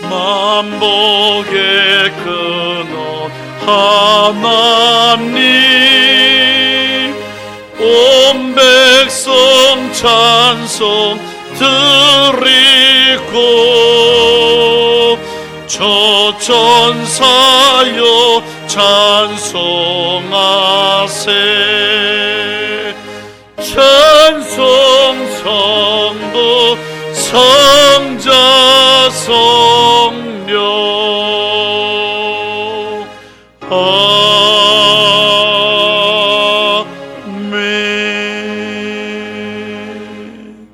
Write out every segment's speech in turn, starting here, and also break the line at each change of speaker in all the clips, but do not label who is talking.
만복의 근원 하나님, 온 백성 찬송 드리고 저 천사여 찬송하세. 찬송 성부 성자 성령 아멘.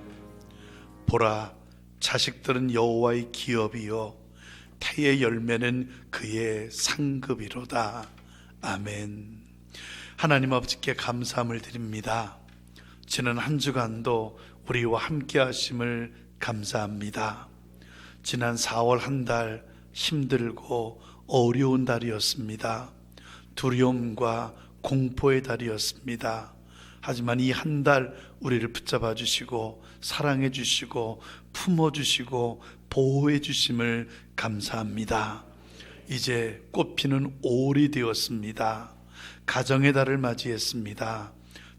보라, 자식들은 여호와의 기업이요 태의 열매는 그의 상급이로다. 아멘. 하나님 아버지께 감사함을 드립니다. 지난 한 주간도 우리와 함께 하심을 감사합니다. 지난 4월 한 달 힘들고 어려운 달이었습니다. 두려움과 공포의 달이었습니다. 하지만 이 한 달 우리를 붙잡아 주시고 사랑해 주시고 품어 주시고 보호해 주심을 감사합니다. 이제 꽃피는 5월이 되었습니다. 가정의 달을 맞이했습니다.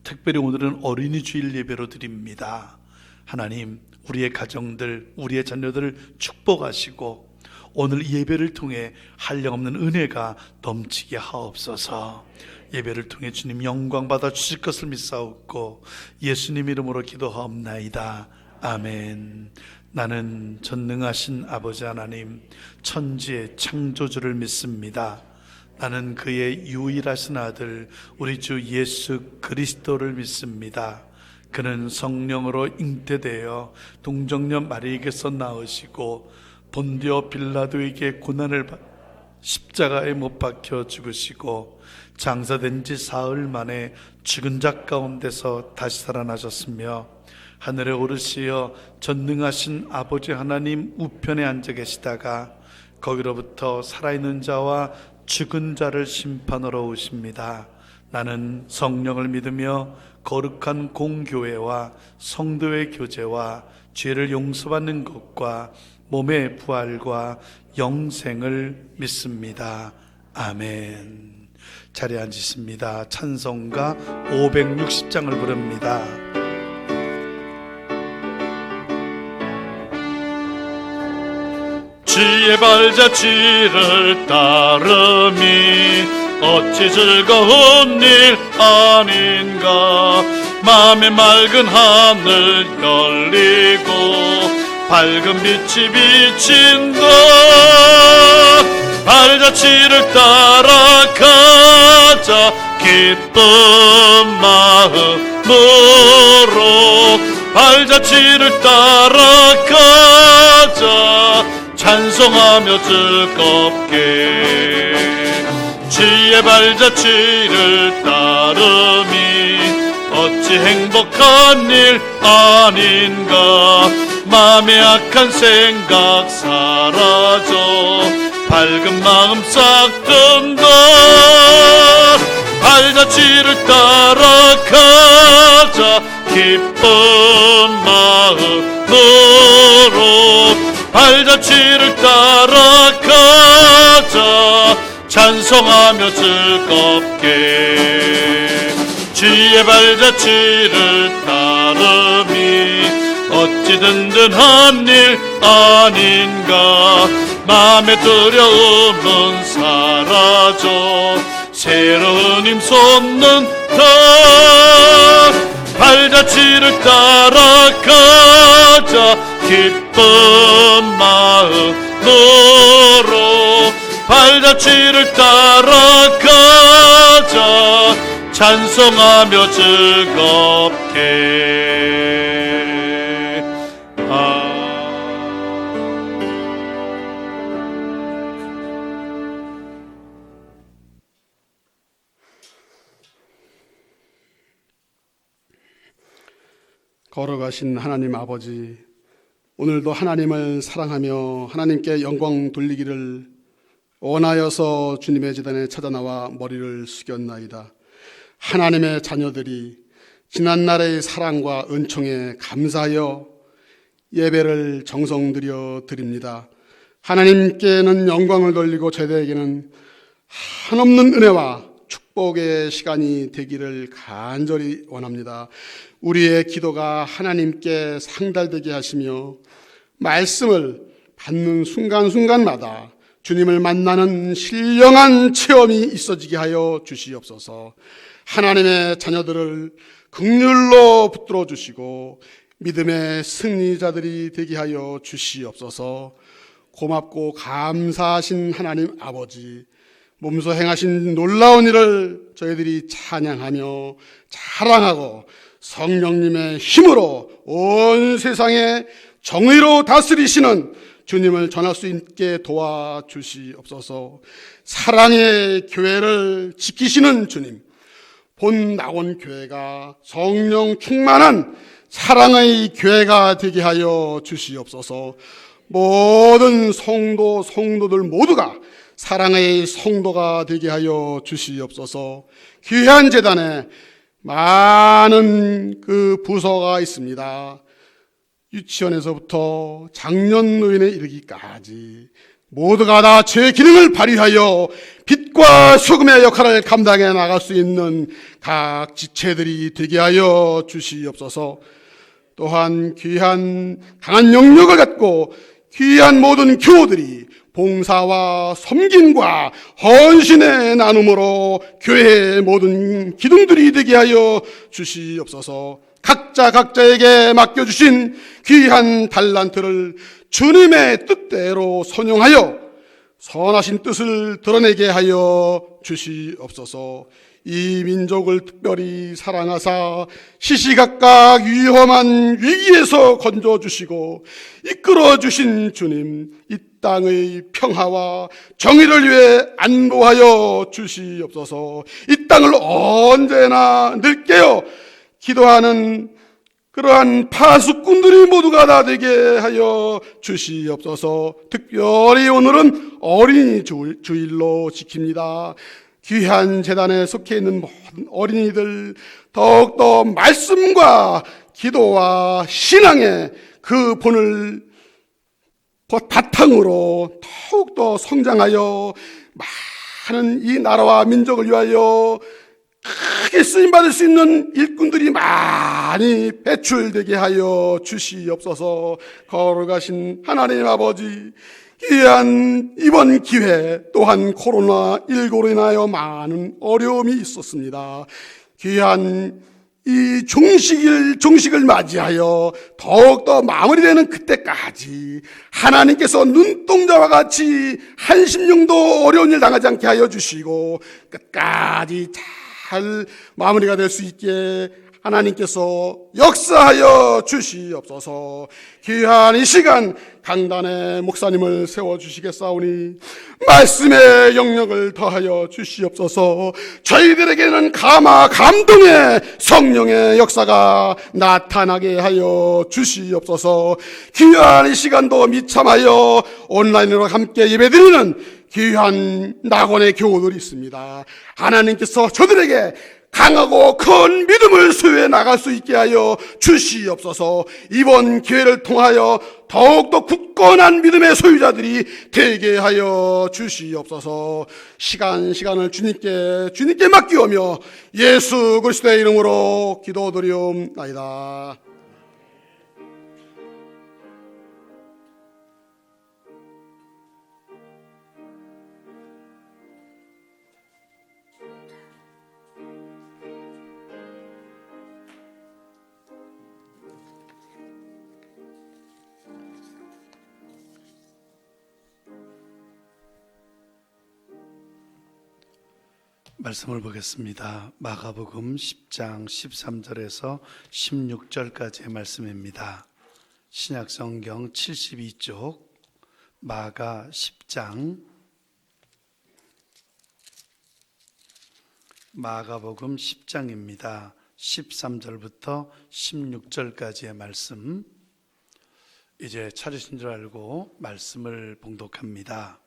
특별히 오늘은 어린이 주일 예배로 드립니다. 하나님, 우리의 가정들, 우리의 자녀들을 축복하시고 오늘 예배를 통해 한량없는 은혜가 넘치게 하옵소서. 예배를 통해 주님 영광 받아 주실 것을 믿사옵고 예수님 이름으로 기도하옵나이다. 아멘. 나는 전능하신 아버지 하나님, 천지의 창조주를 믿습니다. 나는 그의 유일하신 아들 우리 주 예수 그리스도를 믿습니다. 그는 성령으로 잉태되어 동정녀 마리에게서 나으시고 본디오 빌라도에게 고난을 십자가에 못 박혀 죽으시고 장사된 지 사흘 만에 죽은 자 가운데서 다시 살아나셨으며 하늘에 오르시어 전능하신 아버지 하나님 우편에 앉아 계시다가 거기로부터 살아있는 자와 죽은 자를 심판하러 오십니다. 나는 성령을 믿으며 거룩한 공교회와 성도의 교제와 죄를 용서받는 것과 몸의 부활과 영생을 믿습니다. 아멘. 자리에 앉으십니다. 찬송가 560장을 부릅니다. 지혜 발자 지를 따름이 어찌 즐거운 일 아닌가. 마음의 맑은 하늘 열리고 밝은 빛이 비친다. 발자취를 따라가자 기쁜 마음으로. 발자취를 따라가자 찬송하며 즐겁게. 지혜 발자취를 따름이 어찌 행복한 일 아닌가. 마음의 악한 생각 사라져 밝은 마음 싹 든다. 발자취를 따라가자 기쁜 마음으로. 발자취를 따라가자 찬송하며 즐겁게. 지혜 발자취를 따름이 어찌 든든한 일 아닌가. 마음의 두려움은 사라져 새로운 힘 솟는다. 발자취를 따라가자 기쁜 마음으로. 발자취를 따라가자 찬송하며 즐겁게.
걸어가신 하나님 아버지, 오늘도 하나님을 사랑하며 하나님께 영광 돌리기를 원하여서 주님의 제단에 찾아나와 머리를 숙였나이다. 하나님의 자녀들이 지난날의 사랑과 은총에 감사하여 예배를 정성들여 드립니다. 하나님께는 영광을 돌리고 저희들에게는 한없는 은혜와 축복의 시간이 되기를 간절히 원합니다. 우리의 기도가 하나님께 상달되게 하시며 말씀을 받는 순간순간마다 주님을 만나는 신령한 체험이 있어지게 하여 주시옵소서. 하나님의 자녀들을 긍휼로 붙들어 주시고 믿음의 승리자들이 되게 하여 주시옵소서. 고맙고 감사하신 하나님 아버지, 몸소 행하신 놀라운 일을 저희들이 찬양하며 자랑하고 성령님의 힘으로 온 세상에 정의로 다스리시는 주님을 전할 수 있게 도와주시옵소서. 사랑의 교회를 지키시는 주님, 본 낙원 교회가 성령 충만한 사랑의 교회가 되게 하여 주시옵소서. 모든 성도들 모두가 사랑의 성도가 되게 하여 주시옵소서. 귀한 재단에 많은 그 부서가 있습니다. 유치원에서부터 장년노인에 이르기까지 모두가 다 제 기능을 발휘하여 빛과 소금의 역할을 감당해 나갈 수 있는 각 지체들이 되게 하여 주시옵소서. 또한 귀한 강한 영역을 갖고 귀한 모든 교우들이 봉사와 섬김과 헌신의 나눔으로 교회의 모든 기둥들이 되게 하여 주시옵소서. 각자에게 맡겨주신 귀한 달란트를 주님의 뜻대로 선용하여 선하신 뜻을 드러내게 하여 주시옵소서. 이 민족을 특별히 사랑하사 시시각각 위험한 위기에서 건져주시고 이끌어주신 주님, 이 땅의 평화와 정의를 위해 안보하여 주시옵소서. 이 땅을 언제나 늘 깨어 기도하는 그러한 파수꾼들이 모두가 다 되게 하여 주시옵소서. 특별히 오늘은 어린이 주일로 지킵니다. 귀한 재단에 속해 있는 모든 어린이들 더욱더 말씀과 기도와 신앙의 그 본을 바탕으로 더욱더 성장하여 많은 이 나라와 민족을 위하여 크게 쓰임받을 수 있는 일꾼들이 많이 배출되게 하여 주시옵소서. 거룩하신 하나님 아버지, 귀한 이번 기회 또한 코로나19로 인하여 많은 어려움이 있었습니다. 귀한 이 종식을 맞이하여 더욱더 마무리되는 그때까지 하나님께서 눈동자와 같이 한심령도 어려운 일 당하지 않게 하여 주시고 끝까지 잘 마무리가 될 수 있게 하나님께서 역사하여 주시옵소서. 귀한 이 시간 강단에 목사님을 세워주시겠사오니 말씀의 영역을 더하여 주시옵소서. 저희들에게는 감동의 성령의 역사가 나타나게 하여 주시옵소서. 귀한 이 시간도 미참하여 온라인으로 함께 예배드리는 귀한 낙원의 교우들이 있습니다. 하나님께서 저들에게 강하고 큰 믿음을 소유해 나갈 수 있게 하여 주시옵소서. 이번 기회를 통하여 더욱더 굳건한 믿음의 소유자들이 되게 하여 주시옵소서. 시간을 주님께 맡기오며 예수 그리스도의 이름으로 기도드리옵나이다.
말씀을 보겠습니다. 마가복음 10장 13절에서 16절까지의 말씀입니다. 신약성경 72쪽 마가 10장 마가복음 10장입니다. 13절부터 16절까지의 말씀. 이제 찾으신 줄 알고 말씀을 봉독합니다.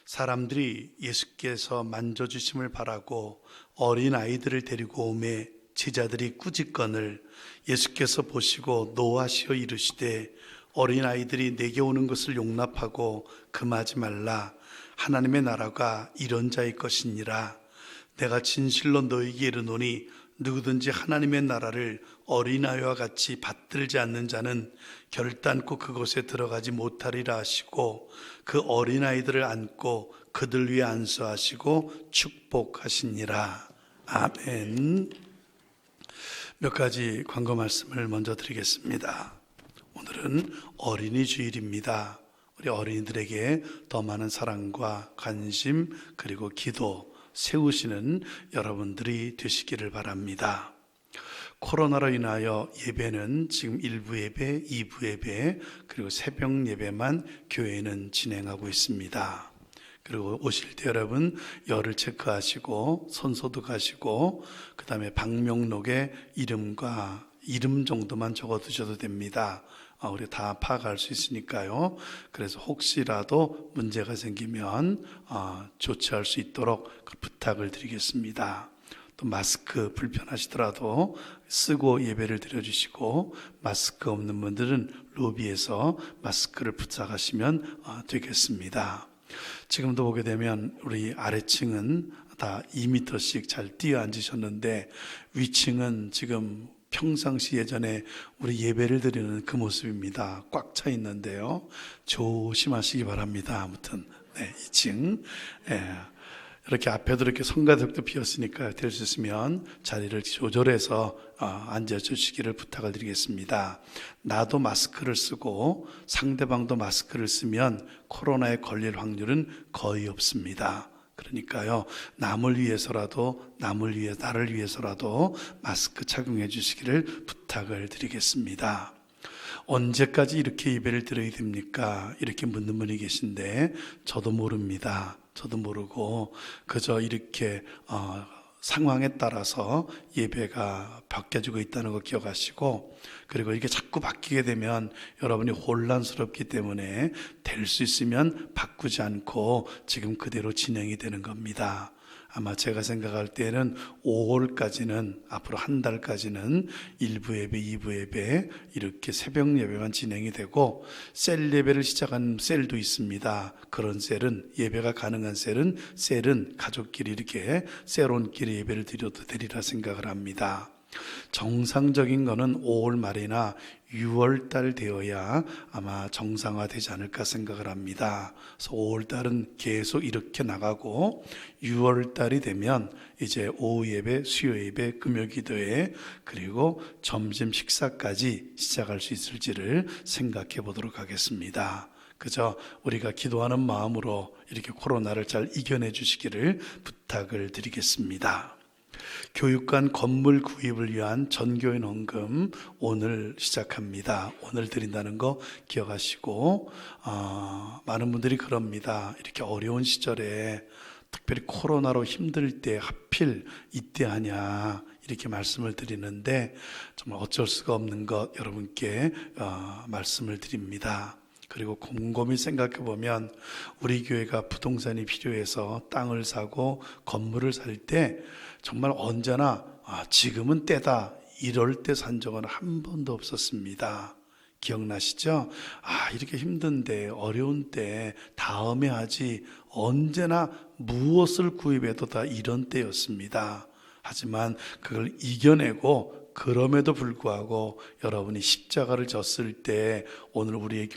사람들이 예수께서 만져주심을 바라고 어린아이들을 데리고 오매 제자들이 꾸짖거늘 예수께서 보시고 노하시어 이르시되 어린아이들이 내게 오는 것을 용납하고 금하지 말라. 하나님의 나라가 이런 자의 것이니라. 내가 진실로 너희에게 이르노니 누구든지 하나님의 나라를 어린아이와 같이 받들지 않는 자는 결단코 그곳에 들어가지 못하리라 하시고, 그 어린아이들을 안고 그들 위에 안수하시고 축복하시니라. 아멘. 몇 가지 광고 말씀을 먼저 드리겠습니다. 오늘은 어린이 주일입니다. 우리 어린이들에게 더 많은 사랑과 관심 그리고 기도 세우시는 여러분들이 되시기를 바랍니다. 코로나로 인하여 예배는 지금 1부 예배, 2부 예배, 그리고 새벽 예배만 교회는 진행하고 있습니다. 그리고 오실 때 여러분 열을 체크하시고 손 소독하시고, 그 다음에 방명록에 이름과 이름 정도만 적어 두셔도 됩니다. 우리 다 파악할 수 있으니까요. 그래서 혹시라도 문제가 생기면 조치할 수 있도록 부탁을 드리겠습니다. 또 마스크 불편하시더라도 쓰고 예배를 드려주시고, 마스크 없는 분들은 로비에서 마스크를 부착하시면 되겠습니다. 지금도 보게 되면 우리 아래층은 다 2m씩 잘 뛰어 앉으셨는데, 위층은 지금 평상시 예전에 우리 예배를 드리는 그 모습입니다. 꽉 차 있는데요. 조심하시기 바랍니다. 아무튼 2층 이렇게 앞에도 이렇게 성가석도 비었으니까 될 수 있으면 자리를 조절해서 앉아주시기를 부탁을 드리겠습니다. 나도 마스크를 쓰고 상대방도 마스크를 쓰면 코로나에 걸릴 확률은 거의 없습니다. 그러니까요, 나를 위해서라도 마스크 착용해 주시기를 부탁을 드리겠습니다. 언제까지 이렇게 예배를 드려야 됩니까? 이렇게 묻는 분이 계신데 저도 모릅니다. 저도 모르고 그저 이렇게 상황에 따라서 예배가 바뀌어지고 있다는 거 기억하시고, 그리고 이게 자꾸 바뀌게 되면 여러분이 혼란스럽기 때문에 될 수 있으면 바꾸지 않고 지금 그대로 진행이 되는 겁니다. 아마 제가 생각할 때는 5월까지는, 앞으로 한 달까지는 1부 예배, 2부 예배 이렇게 새벽 예배만 진행이 되고, 셀 예배를 시작한 셀도 있습니다. 그런 셀은, 예배가 가능한 셀은 가족끼리 이렇게 셀온끼리 예배를 드려도 되리라 생각을 합니다. 정상적인 거는 5월 말이나 6월 달 되어야 아마 정상화되지 않을까 생각을 합니다. 그래서 5월 달은 계속 이렇게 나가고, 6월 달이 되면 이제 오후 예배, 수요 예배, 금요 기도회, 그리고 점심 식사까지 시작할 수 있을지를 생각해 보도록 하겠습니다. 그저 우리가 기도하는 마음으로 이렇게 코로나를 잘 이겨내 주시기를 부탁을 드리겠습니다. 교육관 건물 구입을 위한 전교인 헌금 오늘 시작합니다. 오늘 드린다는 거 기억하시고, 많은 분들이 그럽니다. 이렇게 어려운 시절에, 특별히 코로나로 힘들 때 하필 이때 하냐, 이렇게 말씀을 드리는데 정말 어쩔 수가 없는 것 여러분께 말씀을 드립니다. 그리고 곰곰이 생각해 보면 우리 교회가 부동산이 필요해서 땅을 사고 건물을 살 때 정말 언제나 지금은 때다, 이럴 때 산 적은 한 번도 없었습니다. 기억나시죠? 이렇게 힘든데, 어려운 때 다음에 하지, 언제나 무엇을 구입해도 다 이런 때였습니다. 하지만 그걸 이겨내고, 그럼에도 불구하고 여러분이 십자가를 졌을 때 오늘 우리의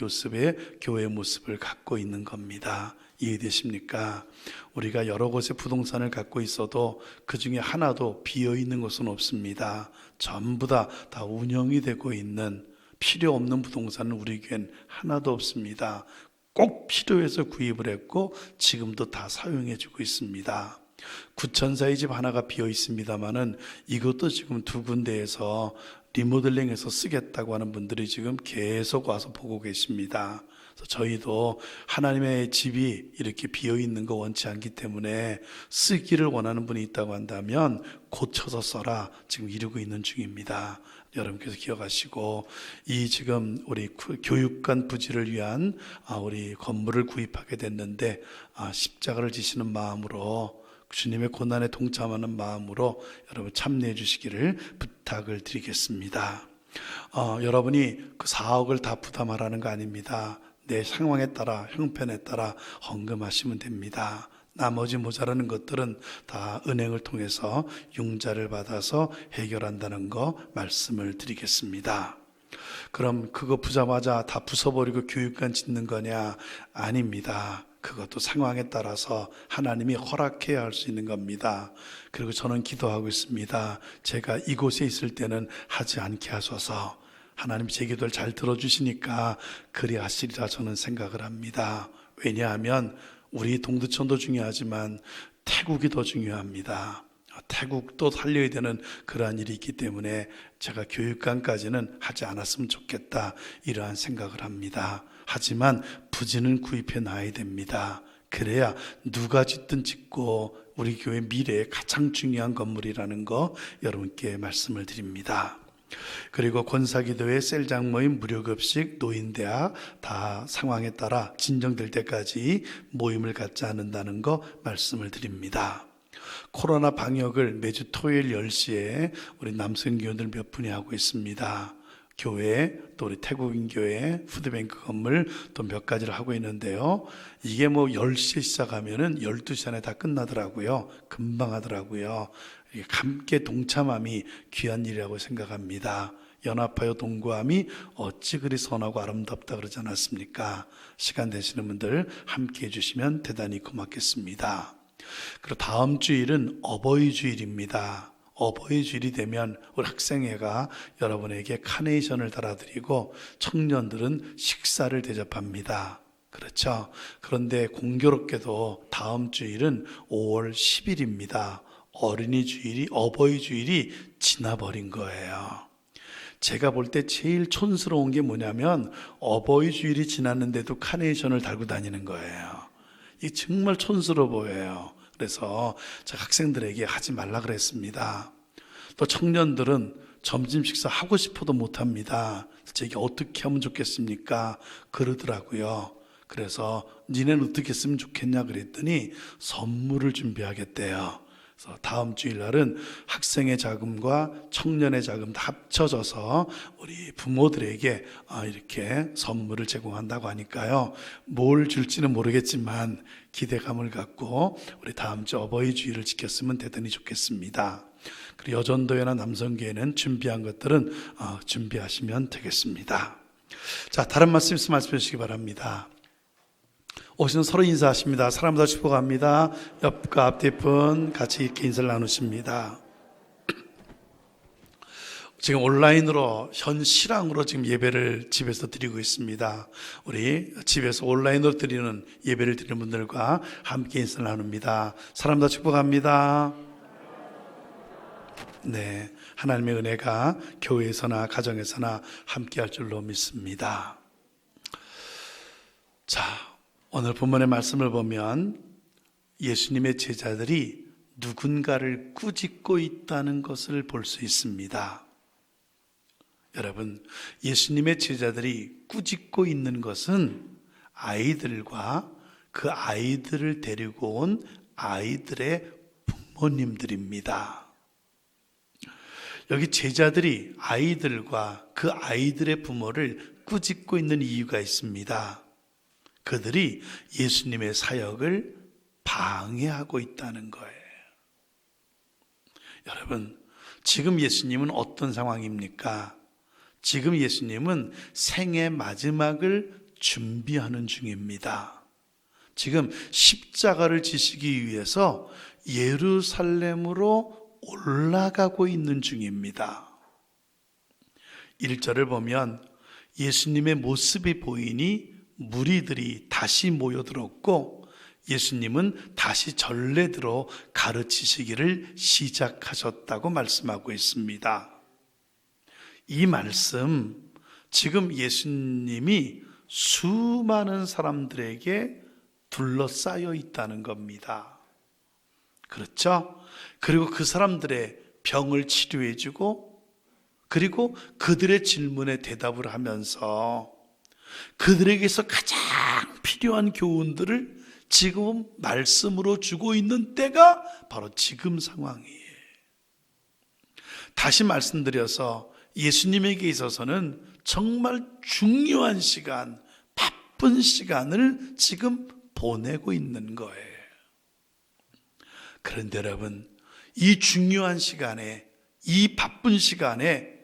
교회 모습을 갖고 있는 겁니다. 이해되십니까? 우리가 여러 곳에 부동산을 갖고 있어도 그 중에 하나도 비어 있는 곳은 없습니다. 전부 다 운영이 되고 있는, 필요 없는 부동산은 우리 교회는 하나도 없습니다. 꼭 필요해서 구입을 했고 지금도 다 사용해 주고 있습니다. 구천사의 집 하나가 비어 있습니다만은 이것도 지금 2군데에서 리모델링해서 쓰겠다고 하는 분들이 지금 계속 와서 보고 계십니다. 그래서 저희도 하나님의 집이 이렇게 비어 있는 거 원치 않기 때문에 쓰기를 원하는 분이 있다고 한다면 고쳐서 써라, 지금 이루고 있는 중입니다. 여러분께서 기억하시고, 이 지금 우리 교육관 부지를 위한 우리 건물을 구입하게 됐는데 십자가를 지시는 마음으로, 주님의 고난에 동참하는 마음으로 여러분 참여해 주시기를 부탁을 드리겠습니다. 여러분이 그 4억을 다 부담하라는 거 아닙니다. 내 상황에 따라, 형편에 따라 헌금하시면 됩니다. 나머지 모자라는 것들은 다 은행을 통해서 융자를 받아서 해결한다는 거 말씀을 드리겠습니다. 그럼 그거 부자마자 다 부숴버리고 교육관 짓는 거냐? 아닙니다. 그것도 상황에 따라서 하나님이 허락해야 할 수 있는 겁니다. 그리고 저는 기도하고 있습니다. 제가 이곳에 있을 때는 하지 않게 하소서. 하나님 제 기도를 잘 들어주시니까 그리 하시리라 저는 생각을 합니다. 왜냐하면 우리 동두천도 중요하지만 태국이 더 중요합니다. 태국도 살려야 되는 그러한 일이 있기 때문에 제가 교육관까지는 하지 않았으면 좋겠다, 이러한 생각을 합니다. 하지만 부지는 구입해 놔야 됩니다. 그래야 누가 짓든 짓고 우리 교회 미래에 가장 중요한 건물이라는 거 여러분께 말씀을 드립니다. 그리고 권사기도회, 셀장 모임, 무료급식, 노인대학 다 상황에 따라 진정될 때까지 모임을 갖지 않는다는 거 말씀을 드립니다. 코로나 방역을 매주 토요일 10시에 우리 남성교원들 몇 분이 하고 있습니다. 교회, 또 우리 태국인 교회, 푸드뱅크 건물 또 몇 가지를 하고 있는데요. 이게 10시에 시작하면은 12시 안에 다 끝나더라고요. 금방 하더라고요. 함께 동참함이 귀한 일이라고 생각합니다. 연합하여 동거함이 어찌 그리 선하고 아름답다 그러지 않았습니까? 시간 되시는 분들 함께 해주시면 대단히 고맙겠습니다. 그리고 다음 주일은 어버이 주일입니다. 어버이 주일이 되면 우리 학생회가 여러분에게 카네이션을 달아드리고 청년들은 식사를 대접합니다. 그렇죠? 그런데 공교롭게도 다음 주일은 5월 10일입니다. 어린이 주일이, 어버이 주일이 지나버린 거예요. 제가 볼 때 제일 촌스러운 게 뭐냐면 어버이 주일이 지났는데도 카네이션을 달고 다니는 거예요. 이게 정말 촌스러워 보여요. 그래서 제가 학생들에게 하지 말라 그랬습니다. 또 청년들은 점심 식사 하고 싶어도 못합니다. 제게 어떻게 하면 좋겠습니까? 그러더라고요. 그래서 니네는 어떻게 했으면 좋겠냐 그랬더니 선물을 준비하겠대요. 그래서 다음 주일날은 학생의 자금과 청년의 자금 다 합쳐져서 우리 부모들에게 이렇게 선물을 제공한다고 하니까요. 뭘 줄지는 모르겠지만 기대감을 갖고 우리 다음 주 어버이 주일을 지켰으면 대단히 좋겠습니다. 그리고 여전도회나 남성교회는 준비한 것들은 준비하시면 되겠습니다. 자, 다른 말씀 있으면 말씀해 주시기 바랍니다. 오시는 서로 인사하십니다. 사람들 축복합니다. 옆과 앞뒤분 같이 이렇게 인사를 나누십니다. 지금 온라인으로 현실황으로 지금 예배를 집에서 드리고 있습니다. 우리 집에서 온라인으로 드리는 예배를 드리는 분들과 함께 인사를 나눕니다. 사람들 축복합니다. 네, 하나님의 은혜가 교회에서나 가정에서나 함께 할 줄로 믿습니다. 자, 오늘 본문의 말씀을 보면 예수님의 제자들이 누군가를 꾸짖고 있다는 것을 볼 수 있습니다. 여러분, 예수님의 제자들이 꾸짖고 있는 것은 아이들과 그 아이들을 데리고 온 아이들의 부모님들입니다. 여기 제자들이 아이들과 그 아이들의 부모를 꾸짖고 있는 이유가 있습니다. 그들이 예수님의 사역을 방해하고 있다는 거예요. 여러분, 지금 예수님은 어떤 상황입니까? 지금 예수님은 생애 마지막을 준비하는 중입니다. 지금 십자가를 지시기 위해서 예루살렘으로 올라가고 있는 중입니다. 1절을 보면 예수님의 모습이 보이니 무리들이 다시 모여들었고 예수님은 다시 전례대로 가르치시기를 시작하셨다고 말씀하고 있습니다. 이 말씀, 지금 예수님이 수많은 사람들에게 둘러싸여 있다는 겁니다. 그렇죠? 그리고 그 사람들의 병을 치료해주고 그리고 그들의 질문에 대답을 하면서 그들에게서 가장 필요한 교훈들을 지금 말씀으로 주고 있는 때가 바로 지금 상황이에요. 다시 말씀드려서 예수님에게 있어서는 정말 중요한 시간, 바쁜 시간을 지금 보내고 있는 거예요. 그런데 여러분, 이 중요한 시간에, 이 바쁜 시간에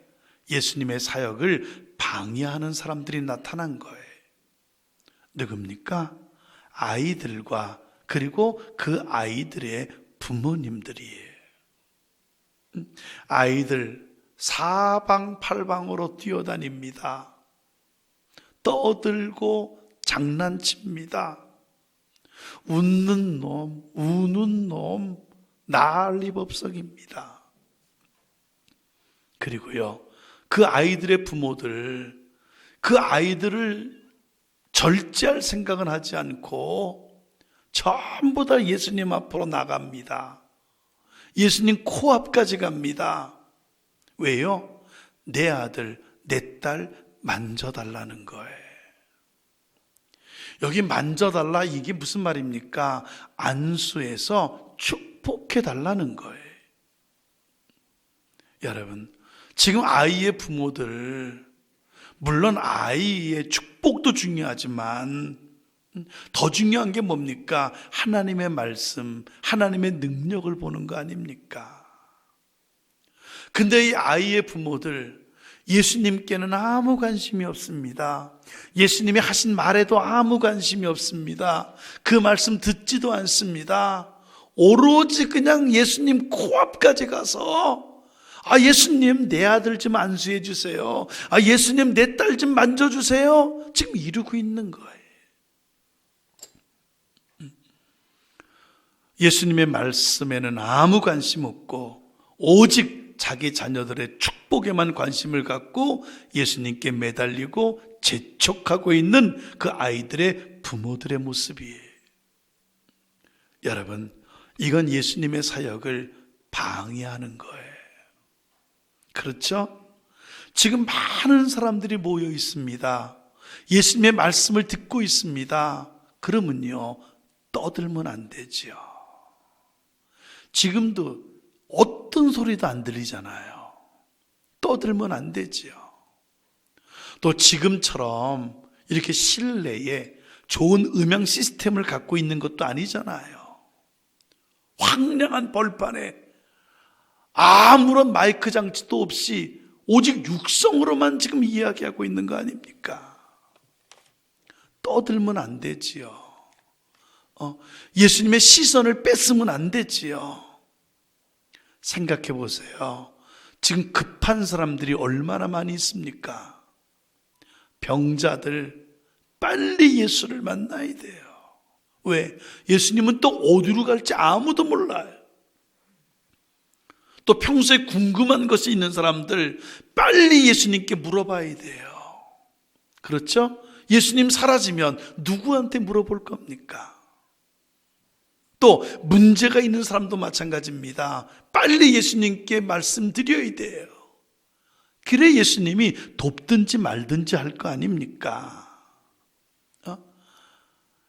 예수님의 사역을 방해하는 사람들이 나타난 거예요. 누굽니까? 아이들과 그리고 그 아이들의 부모님들이에요. 아이들 사방팔방으로 뛰어다닙니다. 떠들고 장난칩니다. 웃는 놈, 우는 놈, 난리법석입니다. 그리고요, 그 아이들의 부모들, 그 아이들을 절제할 생각은 하지 않고 전부 다 예수님 앞으로 나갑니다. 예수님 코앞까지 갑니다. 왜요? 내 아들, 내 딸 만져달라는 거예요. 여기 만져달라, 이게 무슨 말입니까? 안수해서 축복해달라는 거예요. 여러분, 지금 아이의 부모들, 물론 아이의 축복도 중요하지만 더 중요한 게 뭡니까? 하나님의 말씀, 하나님의 능력을 보는 거 아닙니까? 근데 이 아이의 부모들, 예수님께는 아무 관심이 없습니다. 예수님이 하신 말에도 아무 관심이 없습니다. 그 말씀 듣지도 않습니다. 오로지 그냥 예수님 코앞까지 가서 예수님 내 아들 좀 안수해 주세요. 예수님 내 딸 좀 만져주세요. 지금 이러고 있는 거예요. 예수님의 말씀에는 아무 관심 없고 오직 자기 자녀들의 축복에만 관심을 갖고 예수님께 매달리고 재촉하고 있는 그 아이들의 부모들의 모습이에요. 여러분, 이건 예수님의 사역을 방해하는 거예요. 그렇죠? 지금 많은 사람들이 모여 있습니다. 예수님의 말씀을 듣고 있습니다. 그러면요, 떠들면 안 되죠. 지금도 어떤 소리도 안 들리잖아요. 떠들면 안 되죠. 또 지금처럼 이렇게 실내에 좋은 음향 시스템을 갖고 있는 것도 아니잖아요. 황량한 벌판에 아무런 마이크 장치도 없이 오직 육성으로만 지금 이야기하고 있는 거 아닙니까? 떠들면 안 되지요. 예수님의 시선을 뺏으면 안 되지요. 생각해 보세요. 지금 급한 사람들이 얼마나 많이 있습니까? 병자들 빨리 예수를 만나야 돼요. 왜? 예수님은 또 어디로 갈지 아무도 몰라요. 또 평소에 궁금한 것이 있는 사람들 빨리 예수님께 물어봐야 돼요. 그렇죠? 예수님 사라지면 누구한테 물어볼 겁니까? 또 문제가 있는 사람도 마찬가지입니다. 빨리 예수님께 말씀드려야 돼요. 그래 예수님이 돕든지 말든지 할 거 아닙니까?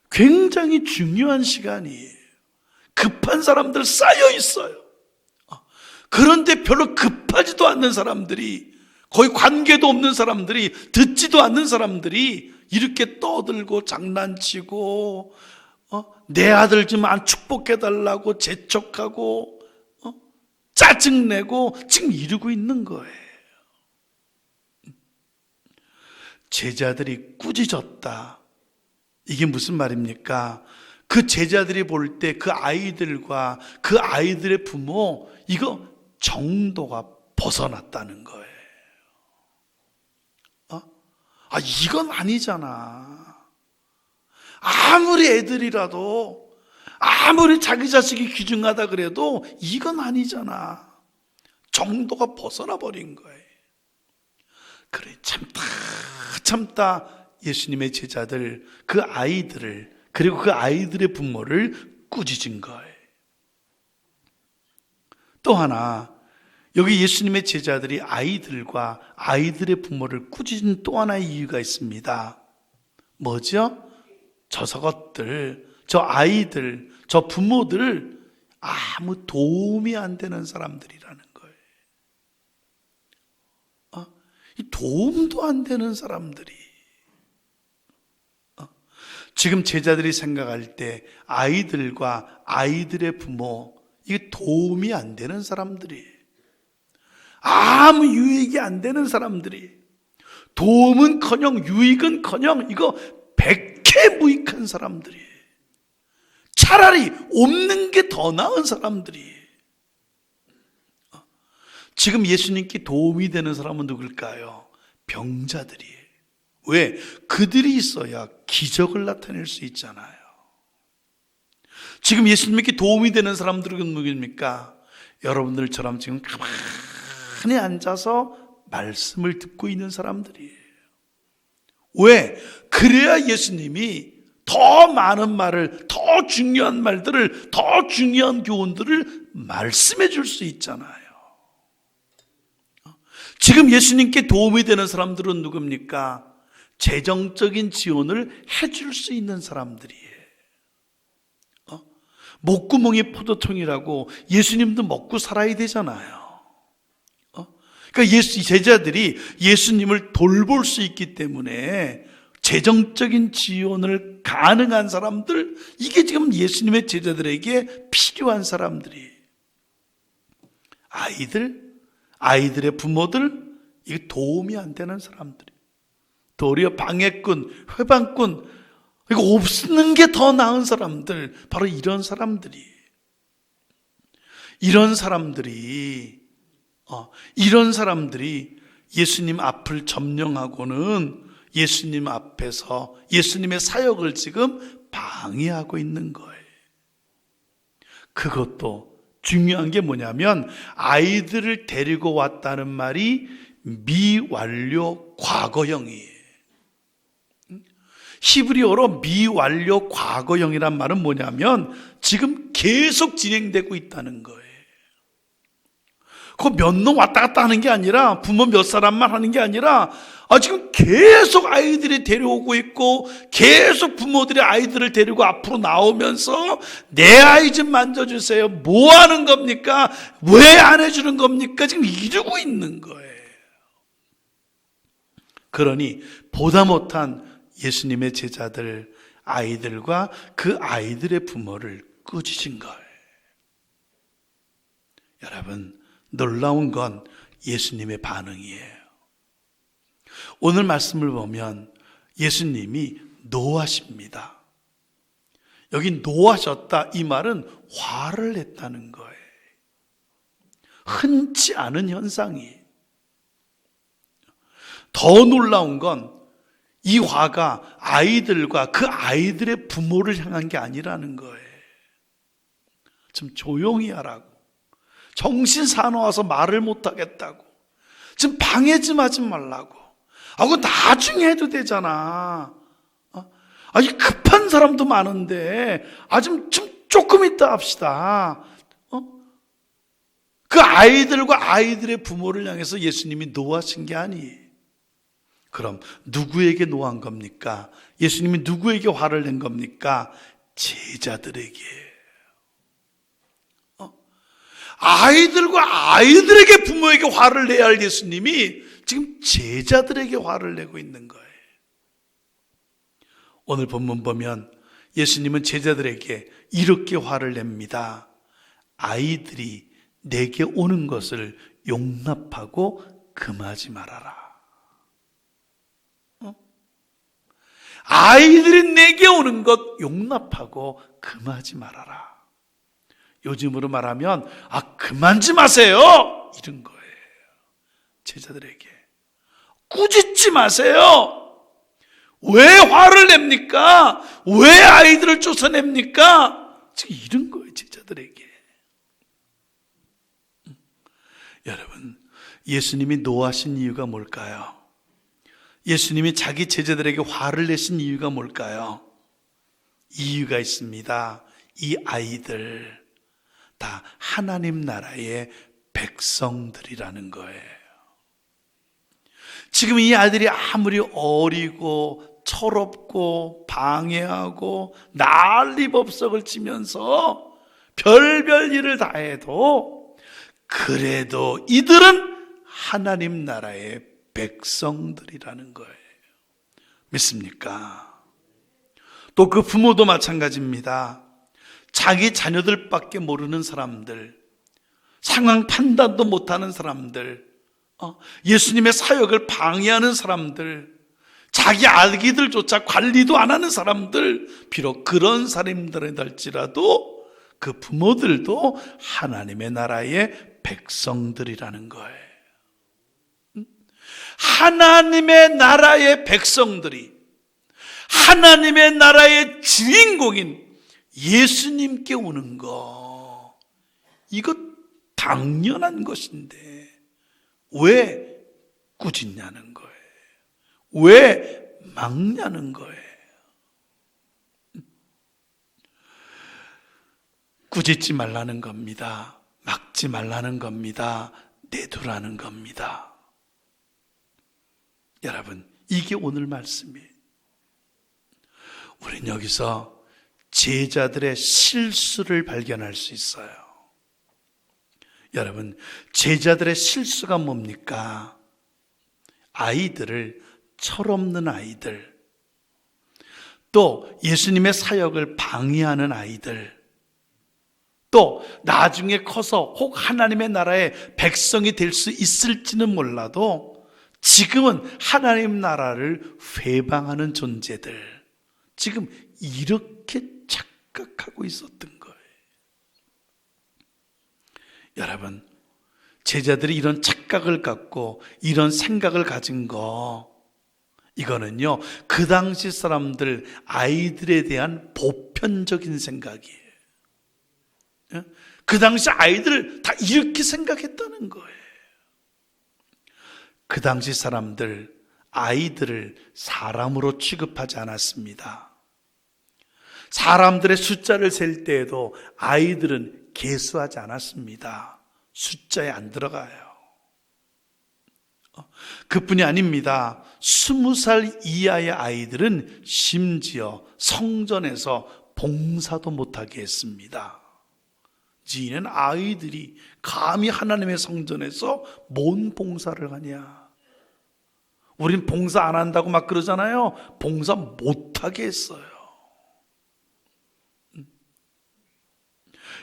굉장히 중요한 시간이에요. 급한 사람들 쌓여 있어요. 그런데 별로 급하지도 않는 사람들이, 거의 관계도 없는 사람들이, 듣지도 않는 사람들이 이렇게 떠들고 장난치고 내 아들 좀 안 축복해달라고 재촉하고 짜증내고 지금 이러고 있는 거예요. 제자들이 꾸짖었다. 이게 무슨 말입니까? 그 제자들이 볼 때 그 아이들과 그 아이들의 부모, 이거 정도가 벗어났다는 거예요. 이건 아니잖아. 아무리 애들이라도, 아무리 자기 자식이 귀중하다 그래도 이건 아니잖아. 정도가 벗어나 버린 거예요. 그래, 참다 예수님의 제자들, 그 아이들을, 그리고 그 아이들의 부모를 꾸짖은 거예요. 또 하나, 여기 예수님의 제자들이 아이들과 아이들의 부모를 꾸짖은 또 하나의 이유가 있습니다. 뭐죠? 저 저것들, 저 아이들, 저 부모들 아무 도움이 안 되는 사람들이라는 거예요. 도움도 안 되는 사람들이, 지금 제자들이 생각할 때 아이들과 아이들의 부모, 이게 도움이 안 되는 사람들이, 아무 유익이 안 되는 사람들이, 도움은커녕 유익은커녕 이거 백해무익한 사람들이, 차라리 없는 게 더 나은 사람들이, 지금 예수님께 도움이 되는 사람은 누굴까요? 병자들이. 왜? 그들이 있어야 기적을 나타낼 수 있잖아요. 지금 예수님께 도움이 되는 사람들은 누구입니까? 여러분들처럼 지금 가만히 앉아서 말씀을 듣고 있는 사람들이에요. 왜? 그래야 예수님이 더 많은 말을, 더 중요한 말들을, 더 중요한 교훈들을 말씀해 줄 수 있잖아요. 지금 예수님께 도움이 되는 사람들은 누굽니까? 재정적인 지원을 해줄 수 있는 사람들이에요. 목구멍이 포도통이라고 예수님도 먹고 살아야 되잖아요. 그러니까 제자들이 예수님을 돌볼 수 있기 때문에 재정적인 지원을 가능한 사람들, 이게 지금 예수님의 제자들에게 필요한 사람들이, 아이들의 부모들, 이게 도움이 안 되는 사람들이, 도리어 방해꾼, 회방꾼, 이거 없는 게 더 나은 사람들, 바로 이런 사람들이 예수님 앞을 점령하고는 예수님 앞에서 예수님의 사역을 지금 방해하고 있는 거예요. 그것도 중요한 게 뭐냐면, 아이들을 데리고 왔다는 말이 미완료 과거형이에요. 히브리어로 미완료 과거형이란 말은 뭐냐면 지금 계속 진행되고 있다는 거예요. 그 몇 놈 왔다 갔다 하는 게 아니라, 부모 몇 사람만 하는 게 아니라, 지금 계속 아이들이 데려오고 있고, 계속 부모들이 아이들을 데리고 앞으로 나오면서 내 아이 좀 만져주세요. 뭐 하는 겁니까? 왜 안 해주는 겁니까? 지금 이러고 있는 거예요. 그러니 보다 못한 예수님의 제자들, 아이들과 그 아이들의 부모를 꾸짖은 거예요. 여러분, 놀라운 건 예수님의 반응이에요. 오늘 말씀을 보면 예수님이 노하십니다. 여기 노하셨다, 이 말은 화를 냈다는 거예요. 흔치 않은 현상이. 더 놀라운 건 이 화가 아이들과 그 아이들의 부모를 향한 게 아니라는 거예요. 좀 조용히 하라고, 정신 사나워서 말을 못하겠다고, 좀 방해 좀 하지 말라고, 그거 나중에 해도 되잖아. 아니, 급한 사람도 많은데, 좀 조금 이따 합시다. 그 아이들과 아이들의 부모를 향해서 예수님이 노하신 게 아니에요. 그럼 누구에게 노한 겁니까? 예수님이 누구에게 화를 낸 겁니까? 제자들에게. 아이들과 아이들에게, 부모에게 화를 내야 할 예수님이 지금 제자들에게 화를 내고 있는 거예요. 오늘 본문 보면 예수님은 제자들에게 이렇게 화를 냅니다. 아이들이 내게 오는 것을 용납하고 금하지 말아라. 아이들이 내게 오는 것 용납하고 금하지 말아라. 요즘으로 말하면 그만 좀 하세요, 이런 거예요. 제자들에게 꾸짖지 마세요. 왜 화를 냅니까? 왜 아이들을 쫓아냅니까? 지금 이런 거예요, 제자들에게. 여러분, 예수님이 노하신 이유가 뭘까요? 예수님이 자기 제자들에게 화를 내신 이유가 뭘까요? 이유가 있습니다. 이 아이들 다 하나님 나라의 백성들이라는 거예요. 지금 이 아이들이 아무리 어리고 철없고 방해하고 난리법석을 치면서 별별 일을 다 해도, 그래도 이들은 하나님 나라의 백성들이라는 거예요. 믿습니까? 또 그 부모도 마찬가지입니다. 자기 자녀들밖에 모르는 사람들, 상황 판단도 못하는 사람들, 예수님의 사역을 방해하는 사람들, 자기 아기들조차 관리도 안 하는 사람들, 비록 그런 사람들이랄지라도 그 부모들도 하나님의 나라의 백성들이라는 거예요. 하나님의 나라의 백성들이 하나님의 나라의 주인공인 예수님께 오는 거, 이거 당연한 것인데 왜 꾸짖냐는 거예요. 왜 막냐는 거예요. 꾸짖지 말라는 겁니다. 막지 말라는 겁니다. 내두라는 겁니다. 여러분, 이게 오늘 말씀이에요. 우린 여기서 제자들의 실수를 발견할 수 있어요. 여러분, 제자들의 실수가 뭡니까? 아이들을, 철없는 아이들, 또 예수님의 사역을 방해하는 아이들, 또 나중에 커서 혹 하나님의 나라의 백성이 될 수 있을지는 몰라도 지금은 하나님 나라를 회방하는 존재들, 지금 이렇게 착각하고 있었던 거예요. 여러분, 제자들이 이런 착각을 갖고 이런 생각을 가진 거, 이거는요 그 당시 사람들, 아이들에 대한 보편적인 생각이에요. 그 당시 아이들 다 이렇게 생각했다는 거예요. 그 당시 사람들, 아이들을 사람으로 취급하지 않았습니다. 사람들의 숫자를 셀 때에도 아이들은 계수하지 않았습니다. 숫자에 안 들어가요. 그뿐이 아닙니다. 20살 이하의 아이들은 심지어 성전에서 봉사도 못하게 했습니다. 지는 아이들이 감히 하나님의 성전에서 뭔 봉사를 하냐? 우린 봉사 안 한다고 막 그러잖아요. 봉사 못하게 했어요.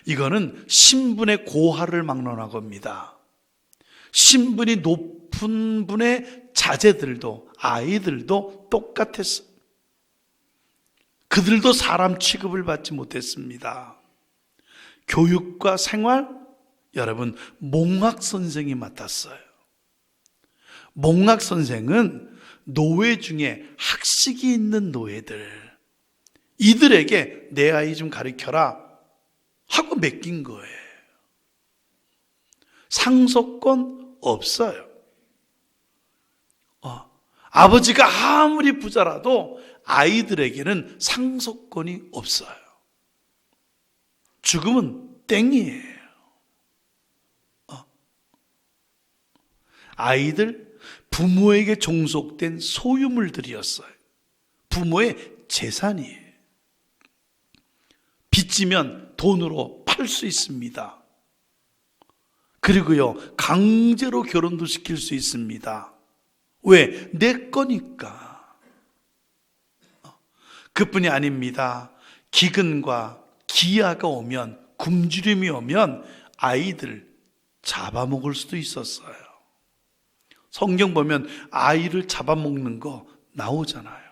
이거는 신분의 고하를 막론한 겁니다. 신분이 높은 분의 자제들도, 아이들도 똑같았어요. 그들도 사람 취급을 받지 못했습니다. 교육과 생활, 여러분, 몽학 선생이 맡았어요. 몽학 선생은 노예 중에 학식이 있는 노예들, 이들에게 내 아이 좀 가르쳐라 하고 맡긴 거예요. 상속권 없어요. 아버지가 아무리 부자라도 아이들에게는 상속권이 없어요. 죽으면 땡이에요. 아이들, 부모에게 종속된 소유물들이었어요. 부모의 재산이에요. 빚지면 돈으로 팔 수 있습니다. 그리고요, 강제로 결혼도 시킬 수 있습니다. 왜? 내 거니까. 그뿐이 아닙니다. 기근과 기아가 오면, 굶주림이 오면 아이들 잡아먹을 수도 있었어요. 성경 보면 아이를 잡아먹는 거 나오잖아요.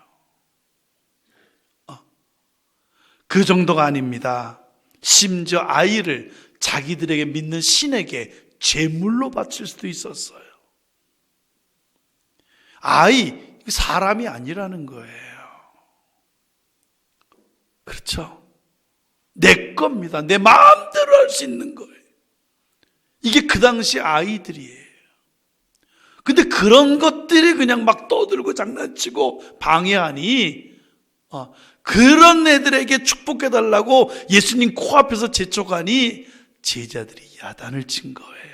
그 정도가 아닙니다. 심지어 아이를 자기들에게 믿는 신에게 제물로 바칠 수도 있었어요. 아이, 사람이 아니라는 거예요. 그렇죠? 내 겁니다. 내 마음대로 할 수 있는 거예요. 이게 그 당시 아이들이에요. 근데 그런 것들이 그냥 막 떠들고 장난치고 방해하니, 그런 애들에게 축복해달라고 예수님 코앞에서 재촉하니 제자들이 야단을 친 거예요.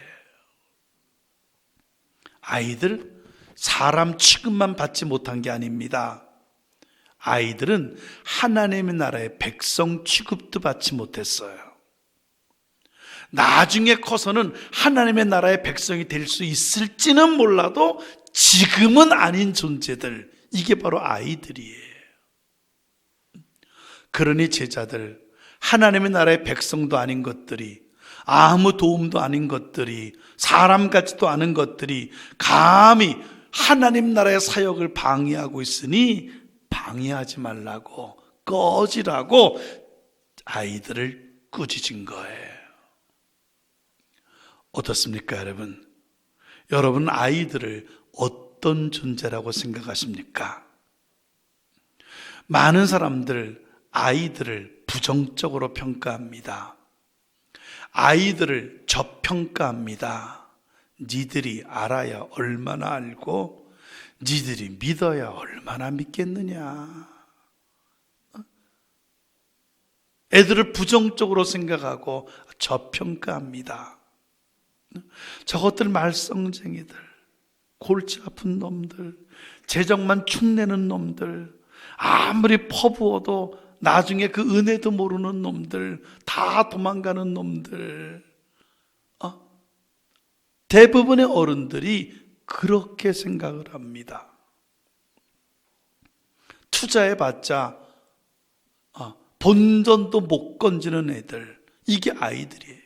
아이들, 사람 취급만 받지 못한 게 아닙니다. 아이들은 하나님의 나라의 백성 취급도 받지 못했어요. 나중에 커서는 하나님의 나라의 백성이 될 수 있을지는 몰라도 지금은 아닌 존재들, 이게 바로 아이들이에요. 그러니 제자들, 하나님의 나라의 백성도 아닌 것들이, 아무 도움도 아닌 것들이, 사람 같지도 않은 것들이 감히 하나님 나라의 사역을 방해하고 있으니 방해하지 말라고, 꺼지라고 아이들을 꾸짖은 거예요. 어떻습니까, 여러분? 여러분 아이들을 어떤 존재라고 생각하십니까? 많은 사람들 아이들을 부정적으로 평가합니다. 아이들을 저평가합니다. 니들이 알아야 얼마나 알고 니들이 믿어야 얼마나 믿겠느냐. 애들을 부정적으로 생각하고 저평가합니다. 저것들 말썽쟁이들, 골치 아픈 놈들, 재정만 축내는 놈들, 아무리 퍼부어도 나중에 그 은혜도 모르는 놈들, 다 도망가는 놈들. 대부분의 어른들이 그렇게 생각을 합니다. 투자해봤자 본전도 못 건지는 애들, 이게 아이들이에요.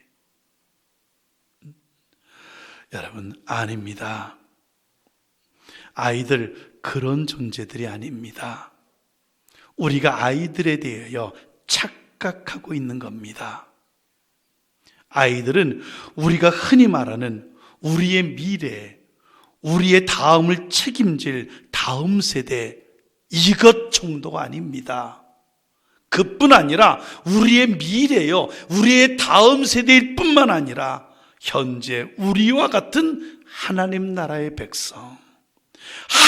여러분, 아닙니다. 아이들 그런 존재들이 아닙니다. 우리가 아이들에 대하여 착각하고 있는 겁니다. 아이들은 우리가 흔히 말하는 우리의 미래, 우리의 다음을 책임질 다음 세대, 이것 정도가 아닙니다. 그뿐 아니라 우리의 미래요, 우리의 다음 세대일 뿐만 아니라 현재 우리와 같은 하나님 나라의 백성,